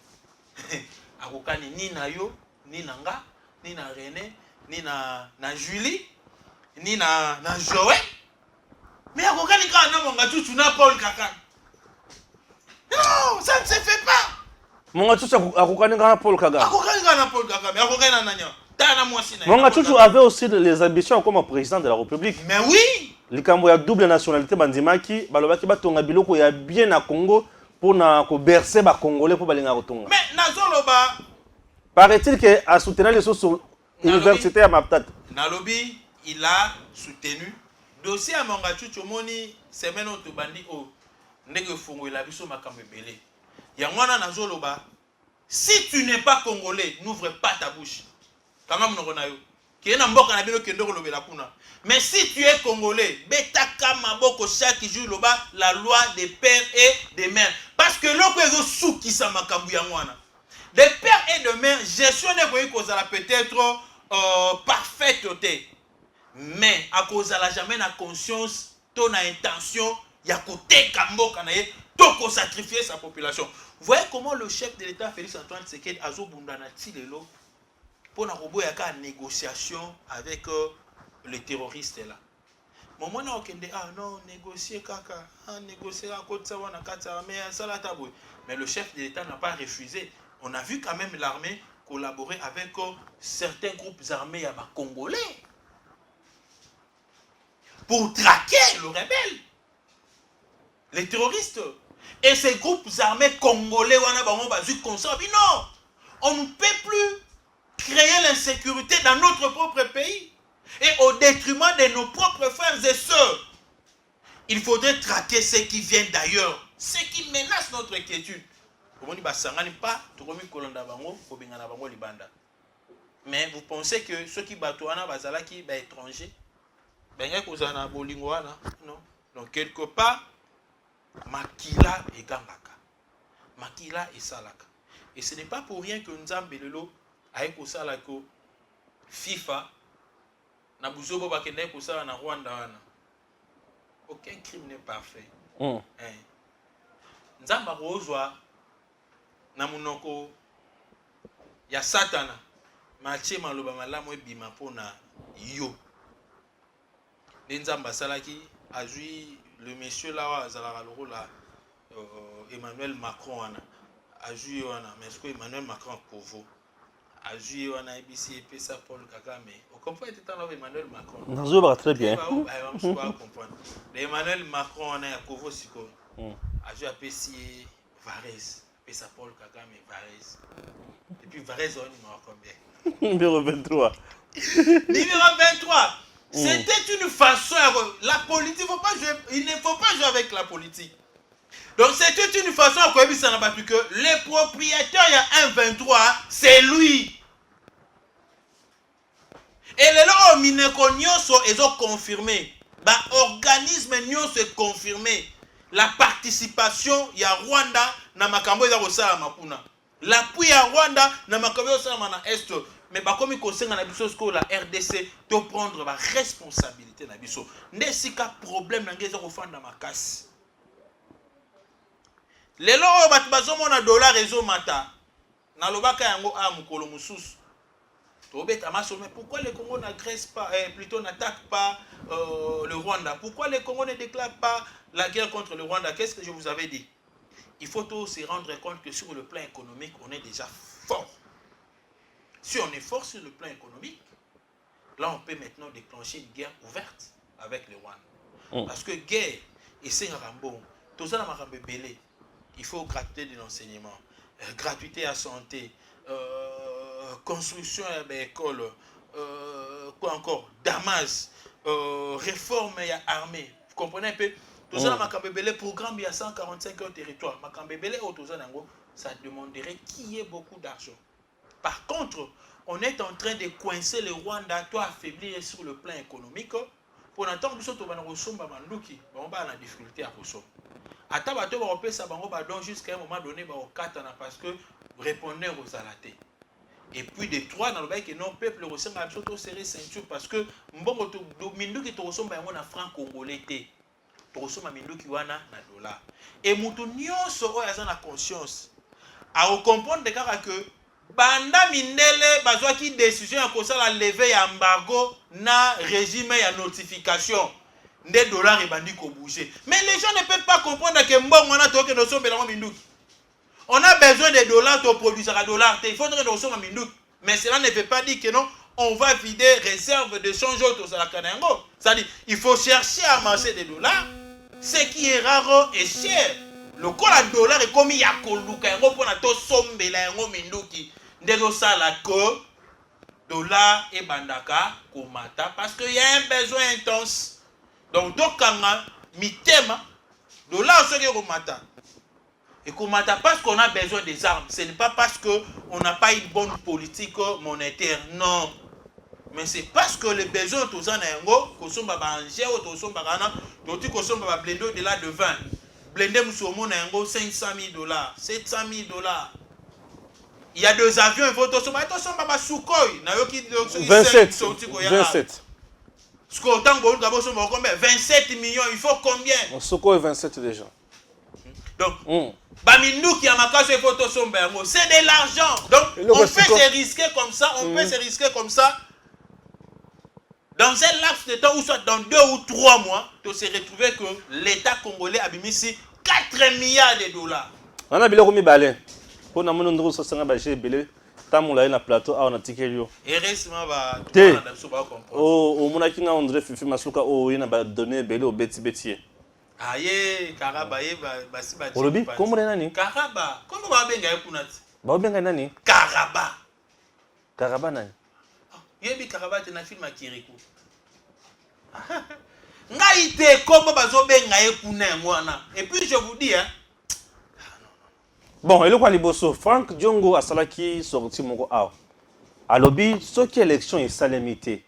Akokani ni na yo, ni na nga, ni na René, ni na Julie, ni na Joël. Mais Akokani quand na Mongachuchu na Paul Kaka. Non, ça ne se fait pas. Mongachuchu Akokani quand na Paul Kagame. Akokani quand na Paul Kagame, Akokani na Nanya. Mongachuchu avait aussi les ambitions comme président de la République. Mais oui. Les Cambodgiens double nationalité bandimaki, balobaki batonga biloko ya bien na Congo pour na ko bercer ba congolais pour balinga kotonga. Mais nazoloba paraît-il que a soutenu les sources université à Maptat. Nalobi, il a soutenu dossier à Mongachuchu moni semaine au bandi o ndenge fongo la biso makambe belé. Yangwana nazoloba, si tu n'es pas congolais, n'ouvre pas ta bouche. Mais si tu es congolais, betaka maboko chaque jour la loi des pères et des mères. Parce que l'on peut sous qui ça des pères et de mères, gestion n'est pas peut-être parfaite, mais à cause de la jamais la conscience, ton intention, il y a côté kamboka nae, toko sacrifier sa population. Vous voyez comment le chef de l'État Félix Antoine Tshisekedi azo bundanati lelo pour une négociation avec les terroristes là. Moment na okende non négocier kaka, négocier à côté ça wana kata mais ça la tabou. Mais le chef de l'État n'a pas refusé. On a vu quand même l'armée collaborer avec certains groupes armés à congolais pour traquer le rebelle. Les terroristes. Et ces groupes armés congolais, non, on ne peut plus créer l'insécurité dans notre propre pays et au détriment de nos propres frères et sœurs. Il faudrait traquer ceux qui viennent d'ailleurs, ceux qui menacent notre quiétude. Mais vous pensez que ceux qui battent qui sont étrangers, non. Donc quelque part, Makila et Gangaka. Makila et Salaka. Et ce n'est pas pour rien que Nzambe Lelo a écouté Salako FIFA, Nabuzobo Bakende Kosala na Rwanda. Aucun crime n'est parfait. Nzambe Rozwa Namunoko ya Satana. Maché maloba malamu ebima pona yo. Nzambe Salaki a joué le monsieur là, Emmanuel Macron a joué, mais est-ce que Emmanuel Macron Kovo a joué on a ABC et ça Paul Kagame. Vous comprenez tout le Emmanuel Macron. Nazo va très bien. Emmanuel Macron on a Kovo Siko. A joué à PC Varese, ça Paul Kagame Varese. Et puis Varese on numéro combien? Numéro 23. Numéro 23. C'était une façon, la politique, il ne faut pas jouer avec la politique. Donc c'était une façon à quoi ça n'a pas pu que les propriétaires, il y a un 23, c'est lui. Et les lois ils ont confirmé, l'organisme est confirmé, la participation, il y a Rwanda, na makambo ya Rosala Mapuna. L'appui à Rwanda, na makambo ya Rosala na Est. Mais comme il conseille la RDC de prendre la responsabilité na biso. Nesika problème na ngeza kofanda makasi. Lelo bat bazomo na dollar ezo mata. Na lobaka yango a mukolo mususu. Tobeta maso mais pourquoi les Congolais n'agressent pas plutôt n'attaquent pas le Rwanda? Pourquoi les Congolais ne déclarent pas la guerre contre le Rwanda? Qu'est-ce que je vous avais dit? Il faut tous se rendre compte que sur le plan économique, on est déjà fort. Si on est fort sur le plan économique, là on peut maintenant déclencher une guerre ouverte avec le Rwanda. Parce que guerre, et c'est un rambo, tout ça m'a belé. Il faut gratuité de l'enseignement, gratuité à la santé, construction à l'école, quoi encore, Damas, réforme et armée. Vous comprenez un peu? Tout ça m'a belé, programme il y a 145 heures territoire. Ça demanderait qu'il y ait beaucoup d'argent. Par contre, on est en train de coincer le Rwanda, toi affaiblir sur le plan économique. Pour l'instant, nous sommes en difficulté à Kosovo. Atabato va repérer ça jusqu'à un moment donné, parce que répondez aux alatés. Et puis de trois, dans le bail que non peuple ressemble à absolument serré ceinture parce que mbongo to mindu qui te ressemble à un franc congolais te. To ressemble à mindu qui wana na dollar. Et mutu nyonso oyo aza na conscience. A comprendre que banda mindele bazwa ki décision ya kosala lever ya embargo na régime ya notification des dollars et bandi ko bouger. Mais les gens ne peuvent pas comprendre que mbongo na to ke no sombe la minduki. On a besoin des dollars pour produire des dollars. Il faudrait que nous soyons minduki. Mais cela ne veut pas dire que non, on va vider réserve de change auto sur la Kanango. C'est-à-dire il faut chercher à amasser des dollars. Ce qui est rare et cher. Le coût de dollar est comme il y a koluka pour na to sombe la ngo minduki. Ndego sala ko dollar et bandaka komata parce qu'il y a un besoin intense. Donc kanga mitema dollar ce qui komata. Et komata parce qu'on a besoin des armes. Ce n'est pas parce qu'on n'a pas une bonne politique monétaire. Non. Mais c'est parce que les besoins tous en ngo kosomba ba anje ou tosomba kana doti kosomba ba blendo de là de 20. Blende musomo na ngo $500,000, $700,000. Il y a deux avions, il faut tosomba ba Sukhoi na yoki 27. Ce autant que d'abord somba combien 27 millions, il faut combien? Sukhoi 27 déjà. Donc Baminduki Amakaso et Photosombe, c'est de l'argent. Donc on peut se risquer comme ça, dans un laps de temps ou soit dans 2 ou 3 mois, de se retrouver que l'État congolais a mis ici 4 milliards de dollars. On a biloko mibale. Pour na mono ndro so sanga ba jebele, tamula na plateau a on a tikelio. Heureusement ba tout le monde a comprendre. Oh, mona kinga André Fifi Masuka o yena ba donner belé au beti betier. Aye, Karaba, basi ba. Olobi, comment nani? Karaba, comment va benga epunati? Ba benga nani? Karaba. Karaba nani? Yebi Karaba te na film Kirikou. Ngaïté comment bazo benga epuna ngwana. Et puis je vous dis hein. Bon, et le quoi liboso, Frank Diongo a salaki sorti mon ah. À lobby, ce qui est élection est salamité.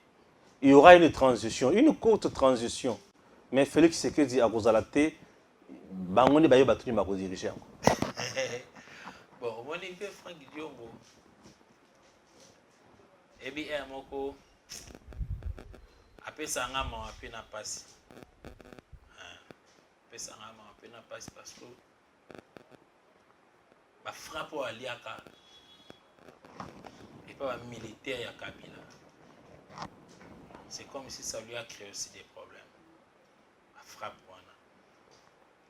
Il y aura une transition, une courte transition. Mais Félix Sekedi a Gozalate, Bangoni Bayo Batuni Mako diriger. Bon, moi je Frank Diongo. Et bien, moko après ça, on a fait na passe. Après ça, on a fait na passe parce que la frappe à Liaka et pas militaire à Kabila. C'est comme si ça lui a créé aussi des problèmes. La frappe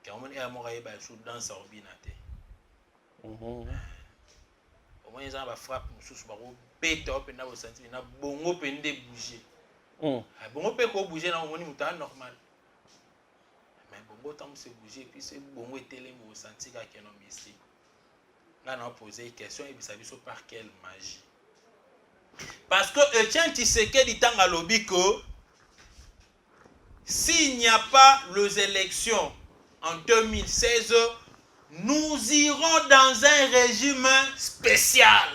car on est à Moraï dans sa robinate. Au moins ils ont la frappe sous baro pété op na au senti na bongo pende bouger. Bongo peut ko bouger na on muta normal. Mais bongo tant se bouger puis c'est bongo télé au senti ka kenon mystique. Là on a posé une question et ça dit par quelle magie. Parce que Etienne Tshisekedi dit à lobby que s'il n'y a pas les élections en 2016, nous irons dans un régime spécial.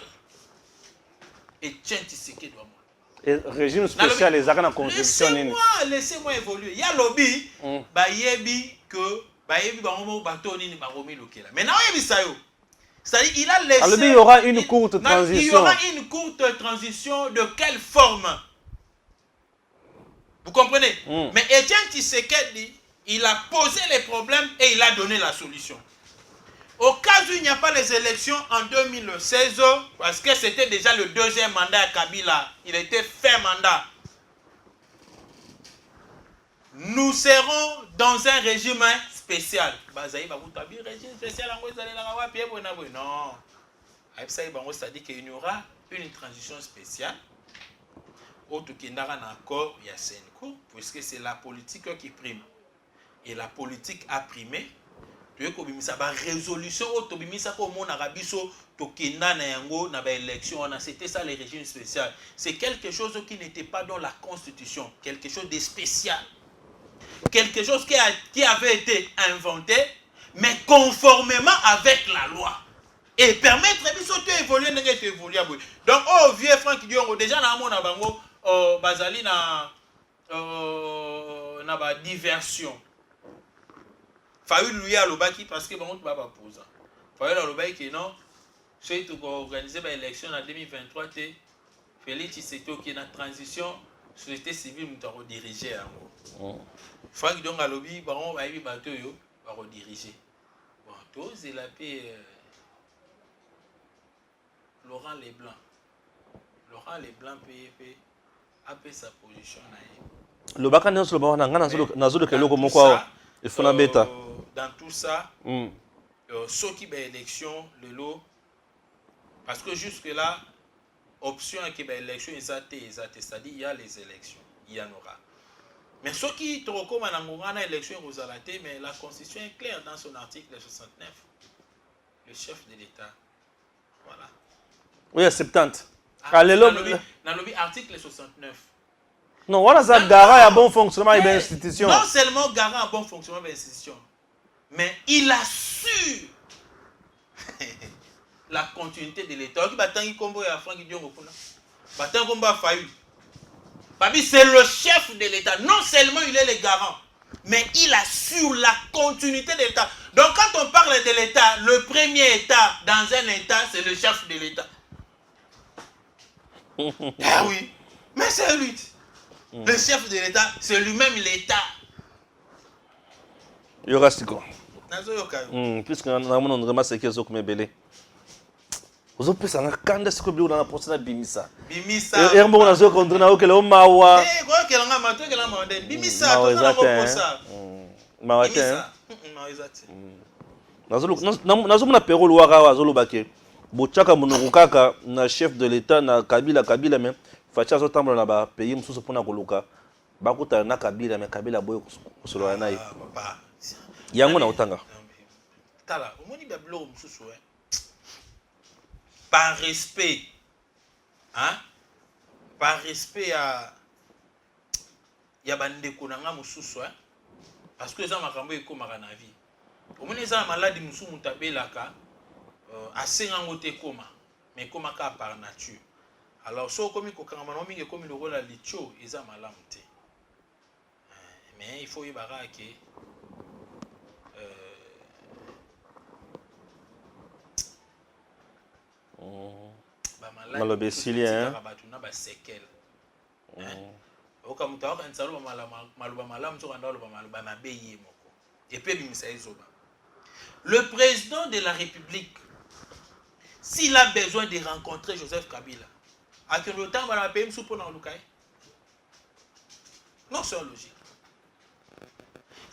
Etienne Tshisekedi doit mourir. Régime spécial, les arènes en constitution. Laissez-moi évoluer. Il y a lobby, bayebi que bayebi bango bateau ni baromi lokela. Maintenant yebi sayo. C'est-à-dire il a laissé. Alors il y aura une courte transition. Il y aura une courte transition de quelle forme? Vous comprenez? Mais Etienne Tshisekedi, il a posé les problèmes et il a donné la solution. Au cas où il n'y a pas les élections en 2016, parce que c'était déjà le deuxième mandat à Kabila, il était fait mandat. Nous serons dans un régime spécial. Régime spécial, non. C'est-à-dire qu'il y aura une transition spéciale. Autre qui n'a pas encore, il y a Senko, puisque c'est la politique qui prime. Et la politique a primé. Tu veux qu'il y ait une résolution, c'était ça le régime spécial. C'est quelque chose qui n'était pas dans la Constitution, quelque chose de spécial. Quelque chose qui avait été inventé, mais conformément avec la loi. Et permettre d'évoluer. Donc, oh, vieux Frank Diongo, déjà, Bazali na diversion. Fayu lui a l'obaki parce que bon, tu vas pas poser. Fayu a l'obaki non. C'est tout organiser l'élection en 2023. Félix Tshisekedi qui est en transition, société civile nous a redirigé. Frank Diongo a lobby, baron va y bateau yo, va rediriger. Bon, tous il a fait Laurent Leblanc. Laurent Leblanc a fait sa position. Le bacan est sur le bord, dans tout ça, ceux qui ont élection, le lot, parce que jusque-là, option qui ont élection, c'est-à-dire il y a les élections, il y en aura. Mais ceux qui te recommandent à l'élection, mais la Constitution est claire dans son article 69. Le chef de l'État. Voilà. Oui, 70. Dans le article 69. Non, voilà ça, garant à bon fonctionnement de l'institution. Non seulement garant à bon fonctionnement de l'institution, mais il assure la continuité de l'État. C'est le chef de l'État. Non seulement il est le garant, mais il assure la continuité de l'État. Donc quand on parle de l'État, le premier État dans un État, c'est le chef de l'État. Ah oui, mais c'est lui. Le chef de l'État, c'est lui-même l'État. Il y aura ce qu'on. Puisque nous avons ramassé ce qu'on a belé. Vous avez pensé à quand est-ce que vous avez pensé à Bimisa? Bimisa. Et on a dit qu'on a dit que l'homme a ouah. Eh, quoi que l'on a maté, que l'on a demandé. Bimisa, tout le monde a pensé ça. Bimisa. Nous avons un péro loira à Zolobake. Bochaka Mounokaka, na chef de l'État, na Kabila même. Facha zotambo na ba pays mususu pona koluka bakuta na Kabila mais Kabila boyo kusolo nayi papa yango na otanga tala omoni ba blog mususu par respect par respect ya bandeko na nga mususu parce que eza makambo ekomaka na vie omoni eza maladi mususu mutabelaka asenga ngo te koma mais komaka par nature alors so komi kokanga na mingi komi lokola licho eza malamu te mais il faut y barrer que malobe silien batuna ba séquelles okamuta okansalo maloba malamu to kanda loba maloba mabeye moko et puis bimisa ezoba le président de la République s'il a besoin de rencontrer Joseph Kabila à quel temps va la payer sous pour Lukai non c'est logique.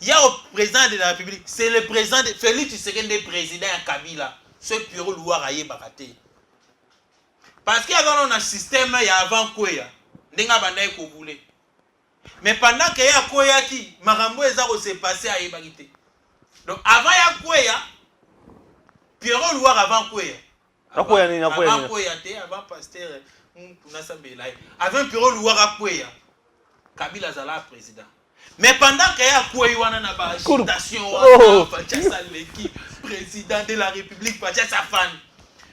Il y a au président de la République, c'est le président de Félix Tshisekedi président à Kabila. Ce bureau loir à Yébaraté. Parce qu'il y a un système il y a avant quoi n'enga bandai ko voulait. Mais pendant qu'il y a quoi qui marambo ezaro s'est passé à Yébarité. Donc avant il y a quoi bureau loir avant quoi avant quoi avant pasteur avant bureau loir à quoi Kabila Zala président. Mais pendant qu'il y a quoi na ba agitation l'équipe président de la République pas sa fan.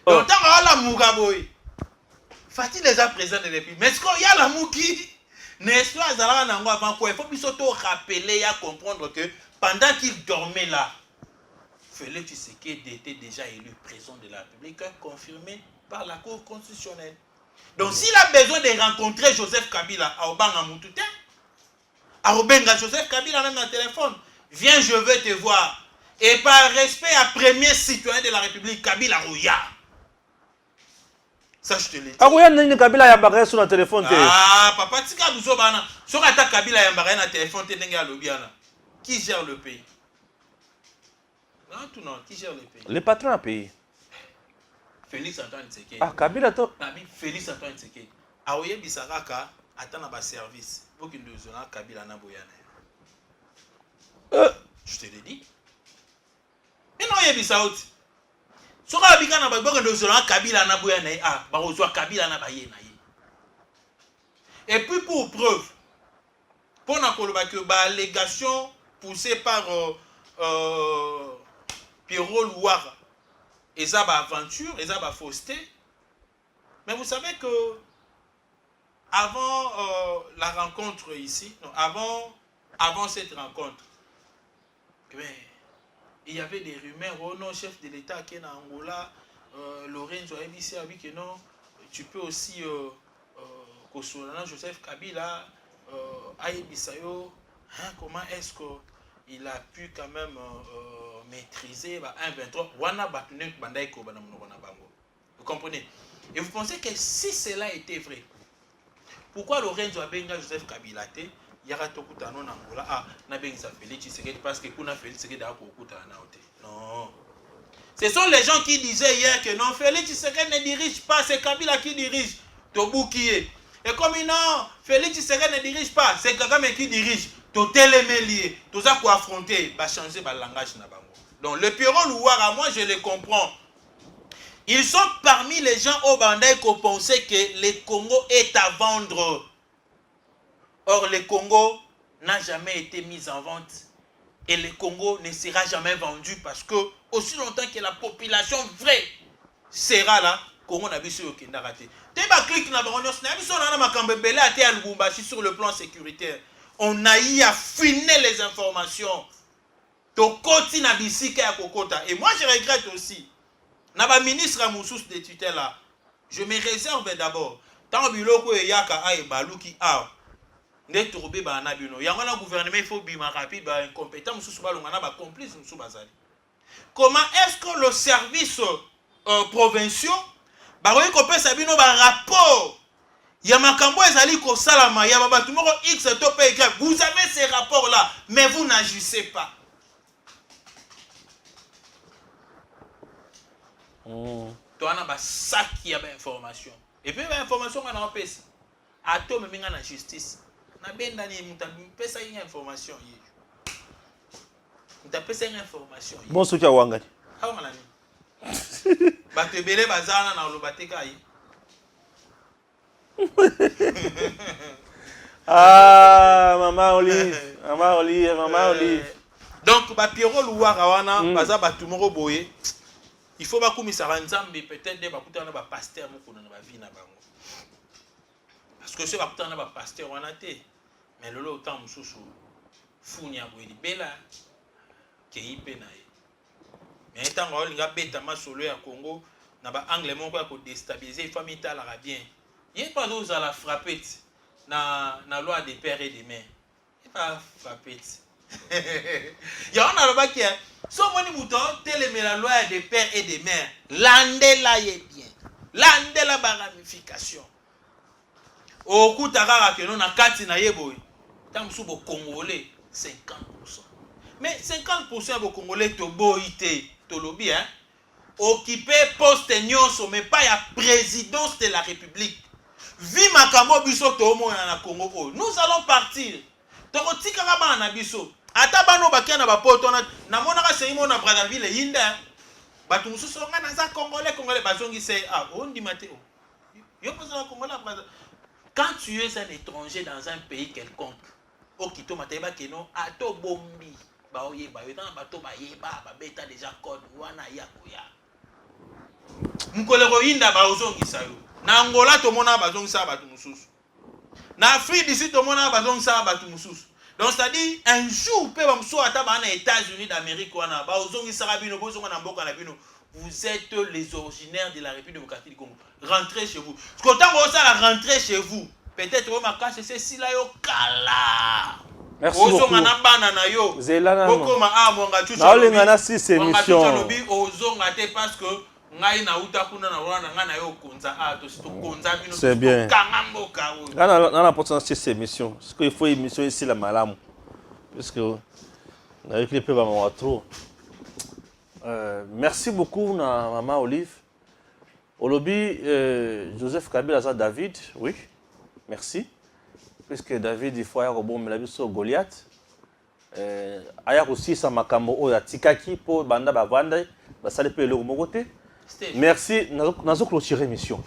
Donc tant la Mugaboy. Fati les a président de la République. Mais est-ce qu'il y a la Mugi n'est-ce pas Zala nango avant quoi il faut plutôt rappeler à comprendre que pendant qu'il dormait là Félix Tshisekedi était déjà élu président de la République confirmé par la Cour constitutionnelle. Donc s'il a besoin de rencontrer Joseph Kabila à Obanga Moutouté, à Obenga Joseph Kabila même dans le téléphone, viens je veux te voir. Et par respect à premier citoyen de la République, Kabila Rouya. Ça je te l'ai dit. Ah Rouya n'est Kabila Yambara sur le téléphone. Ah papa tika buzo bana. Sur attaque Kabila Yambara sur le téléphone tenenga lobiana. Qui gère le pays? Non tout non, qui gère le pays? Le patron a payé. Félix Antoine Tshisekedi. Ah Kabila to. Félix Antoine Tshisekedi. Aoye bisaraka attend ba service pour qu'il nous donne Kabila na boyana. Je te l'ai dit. Mais non yebisa out. Soka bika na ba boka nous donne Kabila na boyana ba reçoit Kabila na baye na ye. Et puis pour preuve pour na koloba que ba allégation poussée par Pierrot Louara et ça ba aventure et ça ba fausseté. Mais vous savez que avant la rencontre ici, non, avant cette rencontre, il y avait des rumeurs, oh non, chef de l'État qui est en Angola, Lorenzo ABC a dit que non, tu peux aussi, Joseph Kabila, Ayebisayo, comment est-ce qu'il a pu quand même maîtriser 1-23, vous comprenez? Et vous pensez que si cela était vrai, pourquoi Lorenzo Abenga Joseph Kabila te yara tokuta non Angola na benza Félix Tshisekedi parce que kuna Félix Tshisekedi a kokuta na ote. Non. Ce sont les gens qui disaient hier que non Félix Tshisekedi ne dirige pas, c'est Kabila qui dirige. Tobukiye. Et comme non, Félix Tshisekedi ne dirige pas, c'est Kagame qui dirige. Totelemelié, tout ça pour affronter, va changer le langage na bango. Donc le Pierrot Louara, moi je les comprends. Ils sont parmi les gens au Bandai qui pensaient que le Congo est à vendre. Or, le Congo n'a jamais été mis en vente. Et le Congo ne sera jamais vendu parce que, aussi longtemps que la population vraie sera là, le Congo n'a pas sur le plan sécuritaire. On a eu à affiner les informations. Et moi, je regrette aussi. Naba ministre Moussous de tutelle là, je me réserve d'abord. Tant biloko e yaka a e baluki a. Ne tourbe ba na bino. Yango na gouvernement il faut bima rapide ba incompétent Moussous ba longa na ba complice Moussous bazali. Comment est-ce que le service provinciaux ba ko kopesa bino ba rapport ya makambo ezali ko salama ya ba tumoko X to pe Y. Vous avez ces rapports là, mais vous n'agissez pas. Tu as un sac qui a des informations. Et puis, les informations qu'on a en PS. À toi, mais la justice. Na ben dani muta pesa une information. Tu as fait une information. Bon, ce qui a wangani. Ah, mon ami. Bato ebele bazana na olobateka yi. Ah, maman Olive, maman Olive, maman Olive. Donc, ba Pierrot Louara wana, baza batu moko boye. Il faut bakumisa nzambe peut-être de bakutana ba pasteur moko na ba vie na bango. Parce que ce bakutana ba pasteur wana te. Mais lolo autant mususu funya boye libela ke ipe na ye. Mais tant que linga beta masolo ya Congo na ba anglais moko ya ko déstabiliser famille talara bien. Il pas d'ose à la frapper na loi des pères et des mères. Il pas frapper. Il y a un là qui est so moni mouton télémé la loi des pères et des mères. Landela y est bien. Landela ba ramification. Au coup takara que non na kati na yeboy. Tant sou bo congolais 50%. Mais 50% bo congolais to boité to lobby hein. Occuper poste nyonso mais pas ya présidence de la République. Vi makambo biso to mo na Congo. Nous allons partir. Toko tikaka ba na biso. Ata bano bakia na bapoto na monaka seimo na Brazzaville yinda. Batu mususu nga na za congolais bazongi se on dit Mathéo. Yo pose la congolais quand tu es un étranger dans un pays quelconque, okito mateba keno ato bombi ba oyeba yo na bato ba yeba ba beta déjà code wana ya koya. Mkolero yinda ba ozongi sayo. Na Angola to mona bazongi sa batu mususu. Na Afrique d'ici to mona bazongi sa batu mususu. Donc c'est-à-dire un jour pe ba muso ata ba na États-Unis d'Amérique wana ba ozongi sa bino bozonga na mboka na bino. Vous êtes les originaires de la République démocratique du Congo. Rentrez chez vous. Parce que quand vous allez rentrer chez vous, peut-être que ma cache c'est si là yo kala. Merci beaucoup. Zélana. Na si c'est émission. Parce que c'est bien. On a pourtant cette émission. Parce qu'il faut une émission ici la malam. Parce que avec les peuples on trop. Merci beaucoup na maman Olive. Au lobby Joseph Kabila ça David, oui. Merci. Puisque David il faut y avoir bon mais la vie sur Goliath. Aya aussi ça makambo o ya tikaki pour banda ba vanda ba sale pe le mogote. Merci nazo clôturer émission.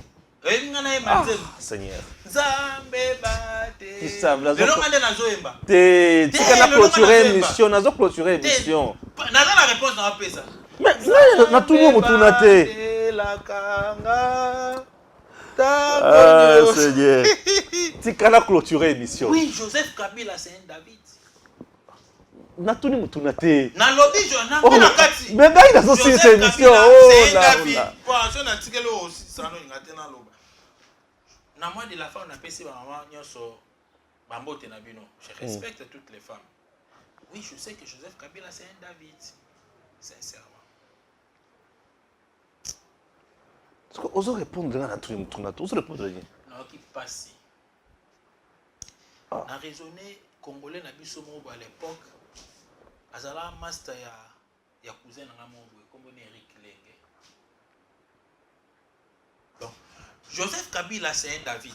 Seigneur. Zambe bate. Tu as clôturer émission, nazo clôturer émission. Naza la réponse na pesa. Mais na tout le monde tourna te. Ah Seigneur. Tu as clôturer émission. Oui, Joseph Kabila c'est un David. Na tout le monde tourna te. Na lobby je na kati. Mais gars il a aussi cette émission. Oh là là. Pour on a tikelo aussi ça no ngate na loba. Na moi de la femme on a passé maman nyoso bambote na bino. Je respecte toutes les femmes. Oui, je sais que Joseph Kabila c'est un David. Sincèrement. Oso répondre à tout le monde. Oso répondre. Non, qui passe. On a raisonné congolais na biso mo à l'époque. Azala master ya cousin na mongo comme Eric Lenge. Donc Joseph Kabila c'est un David.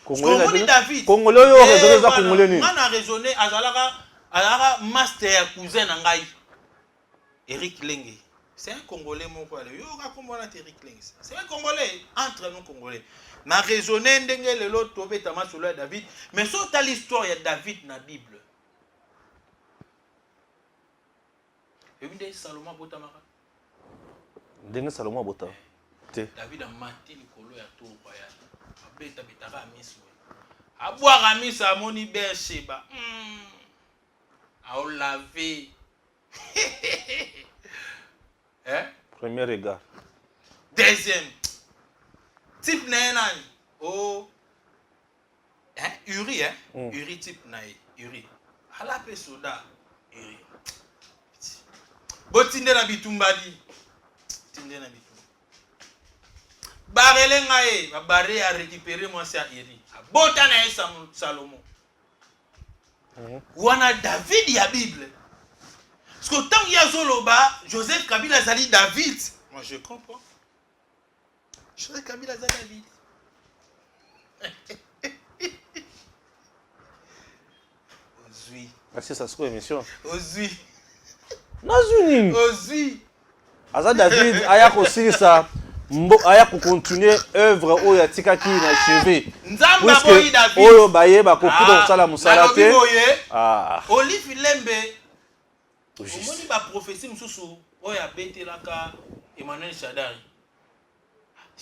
Congolais David. Congolais yo raisonner ça congolais ni. On a raisonné azala master ya cousin na ngai. Eric Lenge. C'est un Congolais mon quoi. Yo ka komona Eric Lenge. C'est un Congolais entre nous Congolais. Na raisonné ndenge le lot tobe tama solo ya David, mais so ta l'histoire ya David na Bible. Ebinde Salomon botamaka. Ndenge Salomon bota. David a menti likolo ya to royal. Abeta betaka miso. Aboira miso amoni Bersheba. A laver. Hein? Premier regard. Deuxième. Type nani? Oh. Hein? Uri, hein? Uri type naï. Uri. Ala pe soda. Uri. Botinde na bitumbadi. Tinde na bitumba. Barele ngaye. Ba baré a récupérer moi ça Uri. Bota na Salomon. Wana David ya Bible. Parce que tant qu'il y a Zoloba, Joseph Kabila Zali David. Moi je comprends. Joseph Kabila Zali David. Merci, ça se trouve émission. Ozui. nazuni Ozwi. aza David aya kosilisa aya continuer œuvre oyo atikaki na chevet Nzambe aboyi David oyo bayeba kokuta kosala mosala te Olive Lembe omoni ba prophétie mususu oyo abetelaka Emmanuel Shadari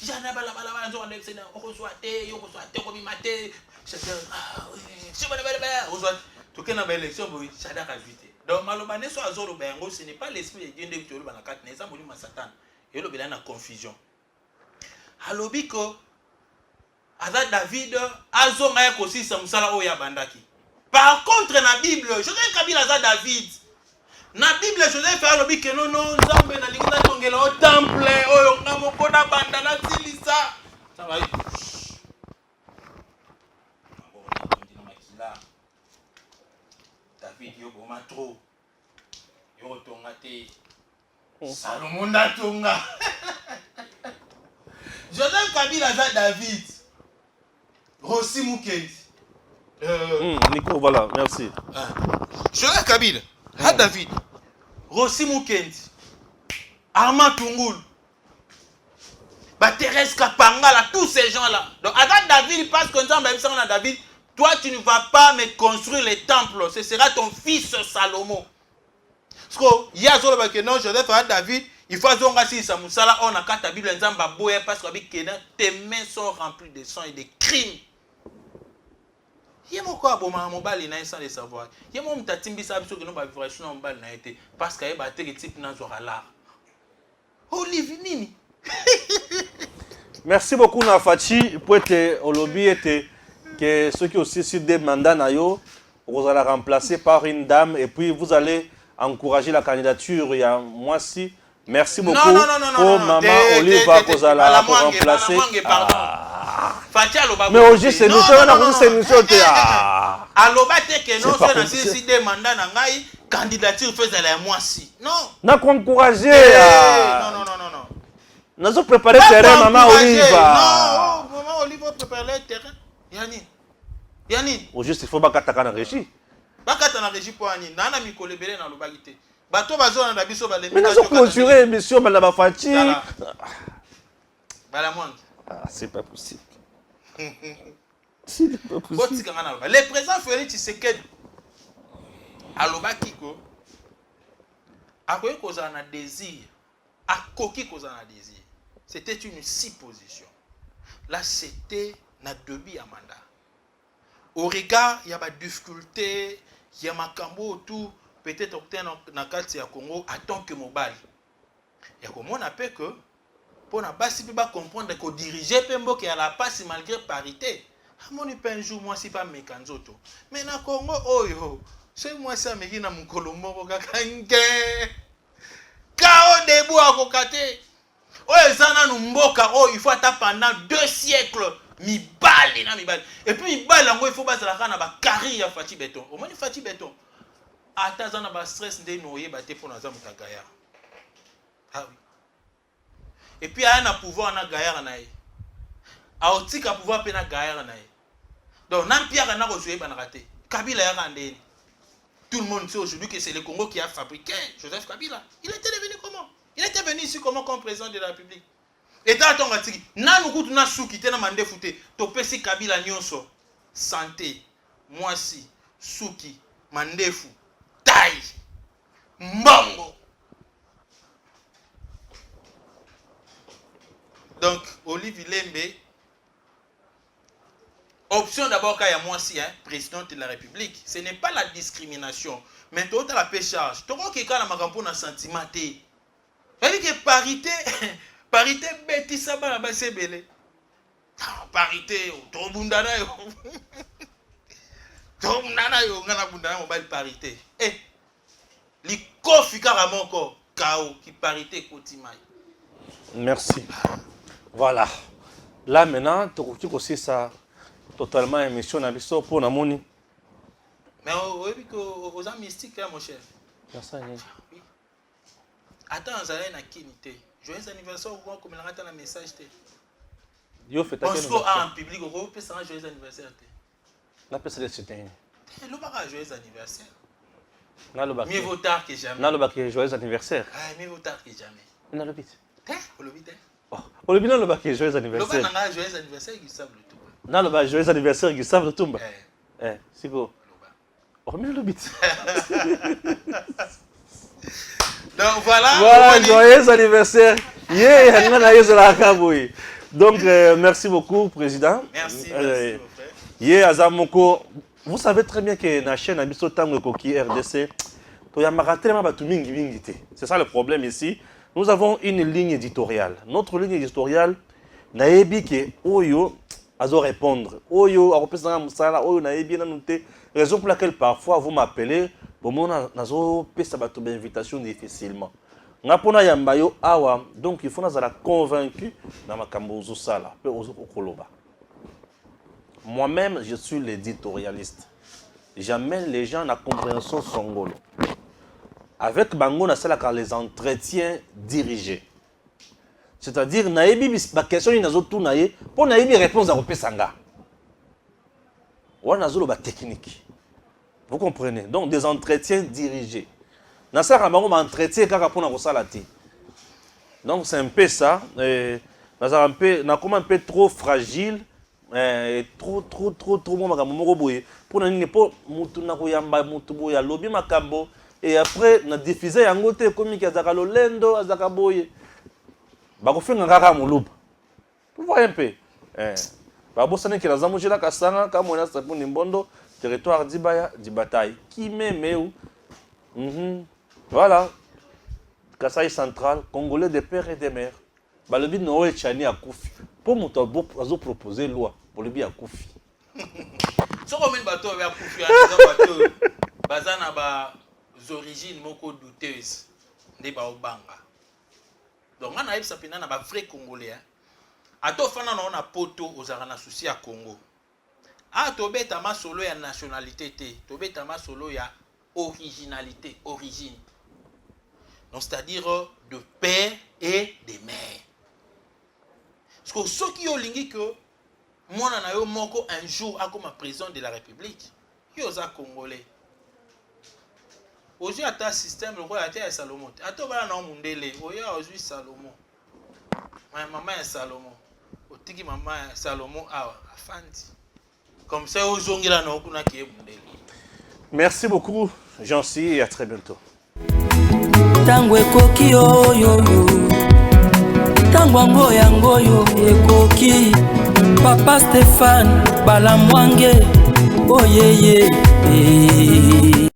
Jana bala nzo ndekse na okozwa te yokozwa te kobima te Shadari tokena ba élection boyi Shadari a vite donc maloba neso azolo bango ce n'est pas l'esprit de Dieu ndeko tolo bana kat na zambo ma Satan yelo bela na confusion alobiko aza David azonga ya kosisa musala oyo ya bandaki. Par contre na Bible Joseph Kabila aza David. Na Bible Joseph alobike non nzambe na linga tongela au temple oyo ngamoko na banda na tilisa. Ça va. David yo boma trop. Yo tonga te. Salomon na tonga. Joseph Kabila aza David. Rossi Mukendi. Nico, voilà, merci. Joseph Kabila, à David. Rossi Mukendi. Armand Tungul. Thérèse Kapangala, tous ces gens-là. Donc, avec David, parce que nous avons David, toi, tu ne vas pas me construire les temples. Ce sera ton fils Salomon. Parce qu'il y a non, Joseph à David. Il faut que si ça musala on a quatre Bible nzamba boya parce que tes mains sont remplies de sang et de crimes. Yemo ko aboma mobali na sans le savoir. Yemo mtatimbi sa biso que non ba vibration mobali na été parce que ba te type na zorala. Olive nini. Merci beaucoup Nafachi pour être au lobby était que ceux qui aussi sur des mandats na yo vous allez remplacer par une dame et puis vous allez encourager la candidature il y a moi si. Merci beaucoup pour maman Oliva Kozala pour remplacer. Mais aujourd'hui c'est nous c'est émission te aloba te que non c'est na si demanda na ngai candidature faisait la moi si. Non. Na encourager. Non. Nazo préparer terrain maman Oliva. Non, maman Oliva préparer le terrain. Yani. Aujourd'hui il faut pas kataka na régie. Bakata na régie pour ani nana mikolebele na lobalité. Bato bazona na biso balemi. Mais nazo clôturer émission Balaba Fati. Balamwang. Ah, c'est pas possible. C'est pas possible. Le président Félix Tshisekedi alobaki ko akoki kozala na désir. Akoki kozala na désir. C'était une supposition. Là c'était na début ya mandat. Au regard il y a pas difficulté, il y a makambo tout peut-être na kati ya Congo en tant que mobile. Ya komona pe que pour na basi pe ba comprendre que diriger pe mboka ya la passe malgré parité. Amoni pe un jour moi si pas mekanzoto. Mais na Congo oyo, c'est moi ça meki na mukolo moko kaka nge. Kao debout à kokate. Oyo zana nu mboka oyo il faut attendre pendant 2 siècles. Mibali. Et puis mibali yango il faut bazala kana ba carrière ya Fati Béton. Au moins Fati Béton. Ata zana ba stress nde noye ba te pona zamu tagaya. Ah oui. Et puis a na pouvoir na gayara na ye. A otika pouvoir pe na gayara na ye. Donc nan Pierre na rejoindre ba na raté. Kabila ya randé. Tout le monde sait aujourd'hui que c'est le Congo qui a fabriqué Joseph Kabila. Il était devenu comment? Il était venu ici comment comme président de la République. Et dans ton article, nanu kutu na suki te na mande fute, to pesi Kabila nyonso, santé, mwasi, suki, mandefu, tai, mbongo. Donc, Olive Lembe, option d'abord qu'il y a mwasi, président de la République, ce n'est pas la discrimination, mais tout à la pécharge. Tout le monde qui a un sentiment, c'est-à-dire que parité, parité bêti ça va là c'est belé. Parité to bundana yo. To bundana yo ngana bundana mobile parité. Eh. Li kofi carrément ko kao qui parité kotimai. Merci. Voilà. Là maintenant tu aussi ça totalement émission na biso pour na moni. Mais oui que aux amis mystiques là mon cher. Merci. Attends, ça a kinité. Joyeux anniversaire, on comme la un message. Yo fait on se voit en public, on peut faire un joyeux anniversaire. La personne est soutenue. Le bar joyeux anniversaire. Mieux vaut tard que jamais. Nalobaki joyeux anniversaire. Ah, mieux vaut tard que jamais. Nalobi. Oh, Olobi nalobaki joyeux anniversaire. Loba nanga joyeux anniversaire Gustave Lutumba. Naloba joyeux anniversaire Gustave Lutumba. Siko. Loba. Oh, mais nalobi. Donc voilà. Voilà, joyeux anniversaire. Yeah, ngana yezola kaboui. Donc merci beaucoup président. Merci, merci. Yeah, Azamoko. Vous savez très bien que la chaîne Abisso Tango Koki RDC, c'est ça le problème ici. Nous avons une ligne éditoriale. Notre ligne éditoriale, naebi ke oyo azo répondre. Oyo a musala oyo naebi na noté. Raison pour laquelle parfois vous m'appelez, bon mon nazo pesa bato invitation difficilement. Ngapona yambayo awa, donc il faut nazala convaincu na makambo ozo sala, pe ozo koloba. Moi-même, je suis l'éditorialiste. J'amène les gens à la compréhension songolo. Avec Bango, on a les entretiens dirigés. C'est-à-dire, la question est pour naïbi réponse à Opesanga. On a la technique. Vous comprenez? Donc, des entretiens dirigés. Nasa Bango m'a entretien pour la donc, c'est un peu ça. On a un peu trop fragile. Trop makambo boye pour na po mutu na koyamba mutu boya lobi makambo et après na diffuser yango te comme ki azaka lolendo azaka boye ba ko fenga kaka muluba vous voyez un peu ba bosane ki lazamu jela kasanga ka mona sapu nimbondo territoire dibaya di bataille qui memeu voilà Kasaï central congolais des pères et des mères ba lobi no echani akufi pour mutu azo proposer loi pour le bien Koufi. Si on met le bateau avec Koufi, bazana ba origines moko douteuses de ba obanga. Donc on a eu ça pena na ba vrai congolais. Ato fana na ona poto ozara souci à Congo. A to beta ma solo ya nationalité te, to beta ma solo ya originalité, origine. Donc c'est-à-dire de père et de mère. Parce que ceux qui ont lingi que moi, je moko un jour comme président de la République. Qui est congolais. Aujourd'hui, à ta système, le roi a Salomon. À toi, on a Mundele. Aujourd'hui, Salomon. Ma maman est Salomon. Otiki maman est Salomon. Ah, Fandi. Comme ça, aujourd'hui, là, on a qui est Mundele. Merci beaucoup, Jean-Cy, et à très bientôt. Tango ekoki yo yo yo. Tango ngoyo ekoki. Papa Stéphane Balamwange, oh yeah yeah.